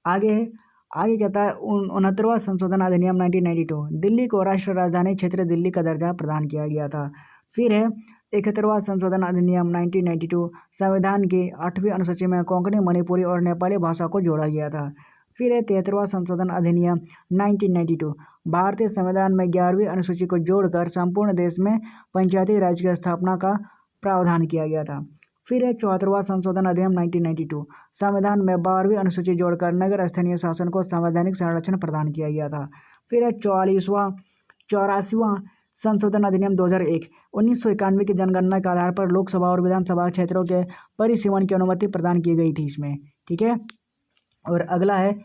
आगे कहता है 69वां संशोधन अधिनियम 1992, दिल्ली को राष्ट्रीय राजधानी क्षेत्र दिल्ली का दर्जा प्रदान किया गया था। फिर है 71वां संशोधन अधिनियम 1992, संविधान की 8वीं अनुसूची में कोंकणी, मणिपुरी और नेपाली भाषा को जोड़ा गया था। फिर है 73वां संशोधन अधिनियम 1992, भारतीय संविधान में 11वीं अनुसूची को जोड़कर संपूर्ण देश में पंचायती राज की स्थापना का प्रावधान किया गया था। फिर है 74वां संशोधन अधिनियम 1992, संविधान में 12वीं अनुसूची जोड़कर नगर स्थानीय शासन को संवैधानिक संरक्षण प्रदान किया गया था। फिर है 84वां संशोधन अधिनियम 2001, 1991 की जनगणना के आधार पर लोकसभा और विधानसभा क्षेत्रों के परिसीमन की अनुमति प्रदान की गई थी इसमें। ठीक है, और अगला है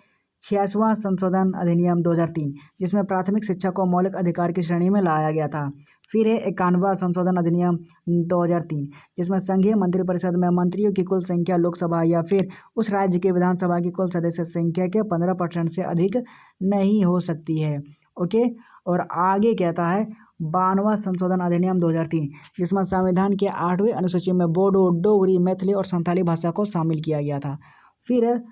86वां संशोधन अधिनियम 2003, जिसमें प्राथमिक शिक्षा को मौलिक अधिकार की श्रेणी में लाया गया था। फिर है 91वां संशोधन अधिनियम 2003, जिसमें संघीय मंत्रिपरिषद में मंत्रियों की कुल संख्या लोकसभा या फिर उस राज्य की विधानसभा की कुल सदस्य संख्या के 15% से अधिक नहीं हो सकती है। ओके, और आगे कहता है 52वां संशोधन अधिनियम 2003, जिसमें संविधान के 8वीं अनुसूची में बोडो, डोगरी, मैथिली और संथाली भाषा को शामिल किया गया था। फिर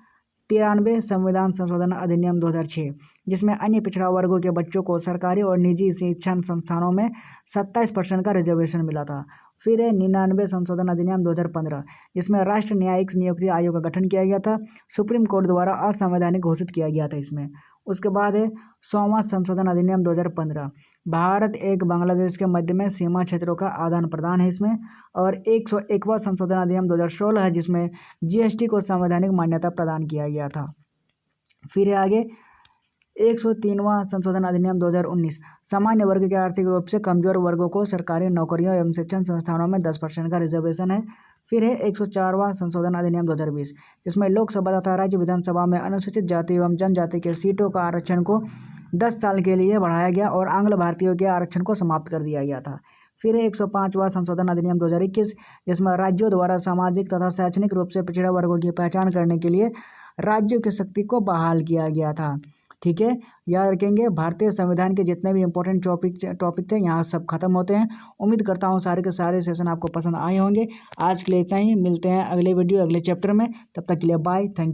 93 संविधान संशोधन अधिनियम 2006, जिसमें अन्य पिछड़ा वर्गों के बच्चों को सरकारी और निजी शिक्षण संस्थानों में 27% का रिजर्वेशन मिला था। फिर 99 संशोधन अधिनियम 2015, जिसमें राष्ट्रीय न्यायिक नियुक्ति आयोग का गठन किया गया था, सुप्रीम कोर्ट द्वारा असंवैधानिक घोषित किया गया था इसमें। उसके बाद 100वां संशोधन अधिनियम 2015, भारत एक बांग्लादेश के मध्य में सीमा क्षेत्रों का आदान प्रदान है इसमें। और 101वां संशोधन अधिनियम 2016 है, जिसमें जीएसटी को संवैधानिक मान्यता प्रदान किया गया था। फिर आगे 103वां संशोधन अधिनियम 2019, सामान्य वर्ग के आर्थिक रूप से कमजोर वर्गों को सरकारी नौकरियों एवं शिक्षण संस्थानों में 10% का रिजर्वेशन है। फिर है 104वां संशोधन अधिनियम 2020, जिसमें लोकसभा तथा राज्य विधानसभा में अनुसूचित जाति एवं जनजाति के सीटों का आरक्षण को 10 साल के लिए बढ़ाया गया और आंग्ल भारतीयों के आरक्षण को समाप्त कर दिया गया था। फिर 105वां संशोधन अधिनियम 2021, जिसमें राज्यों द्वारा सामाजिक तथा शैक्षणिक रूप से पिछड़े वर्गों की पहचान करने के लिए राज्यों की शक्ति को बहाल किया गया था। ठीक है, याद रखेंगे भारतीय संविधान के जितने भी इंपॉर्टेंट टॉपिक थे यहाँ सब खत्म होते हैं। उम्मीद करता हूँ सारे के सारे सेशन आपको पसंद आए होंगे। आज के लिए इतना ही, मिलते हैं अगले वीडियो अगले चैप्टर में। तब तक के लिए बाय, थैंक यू।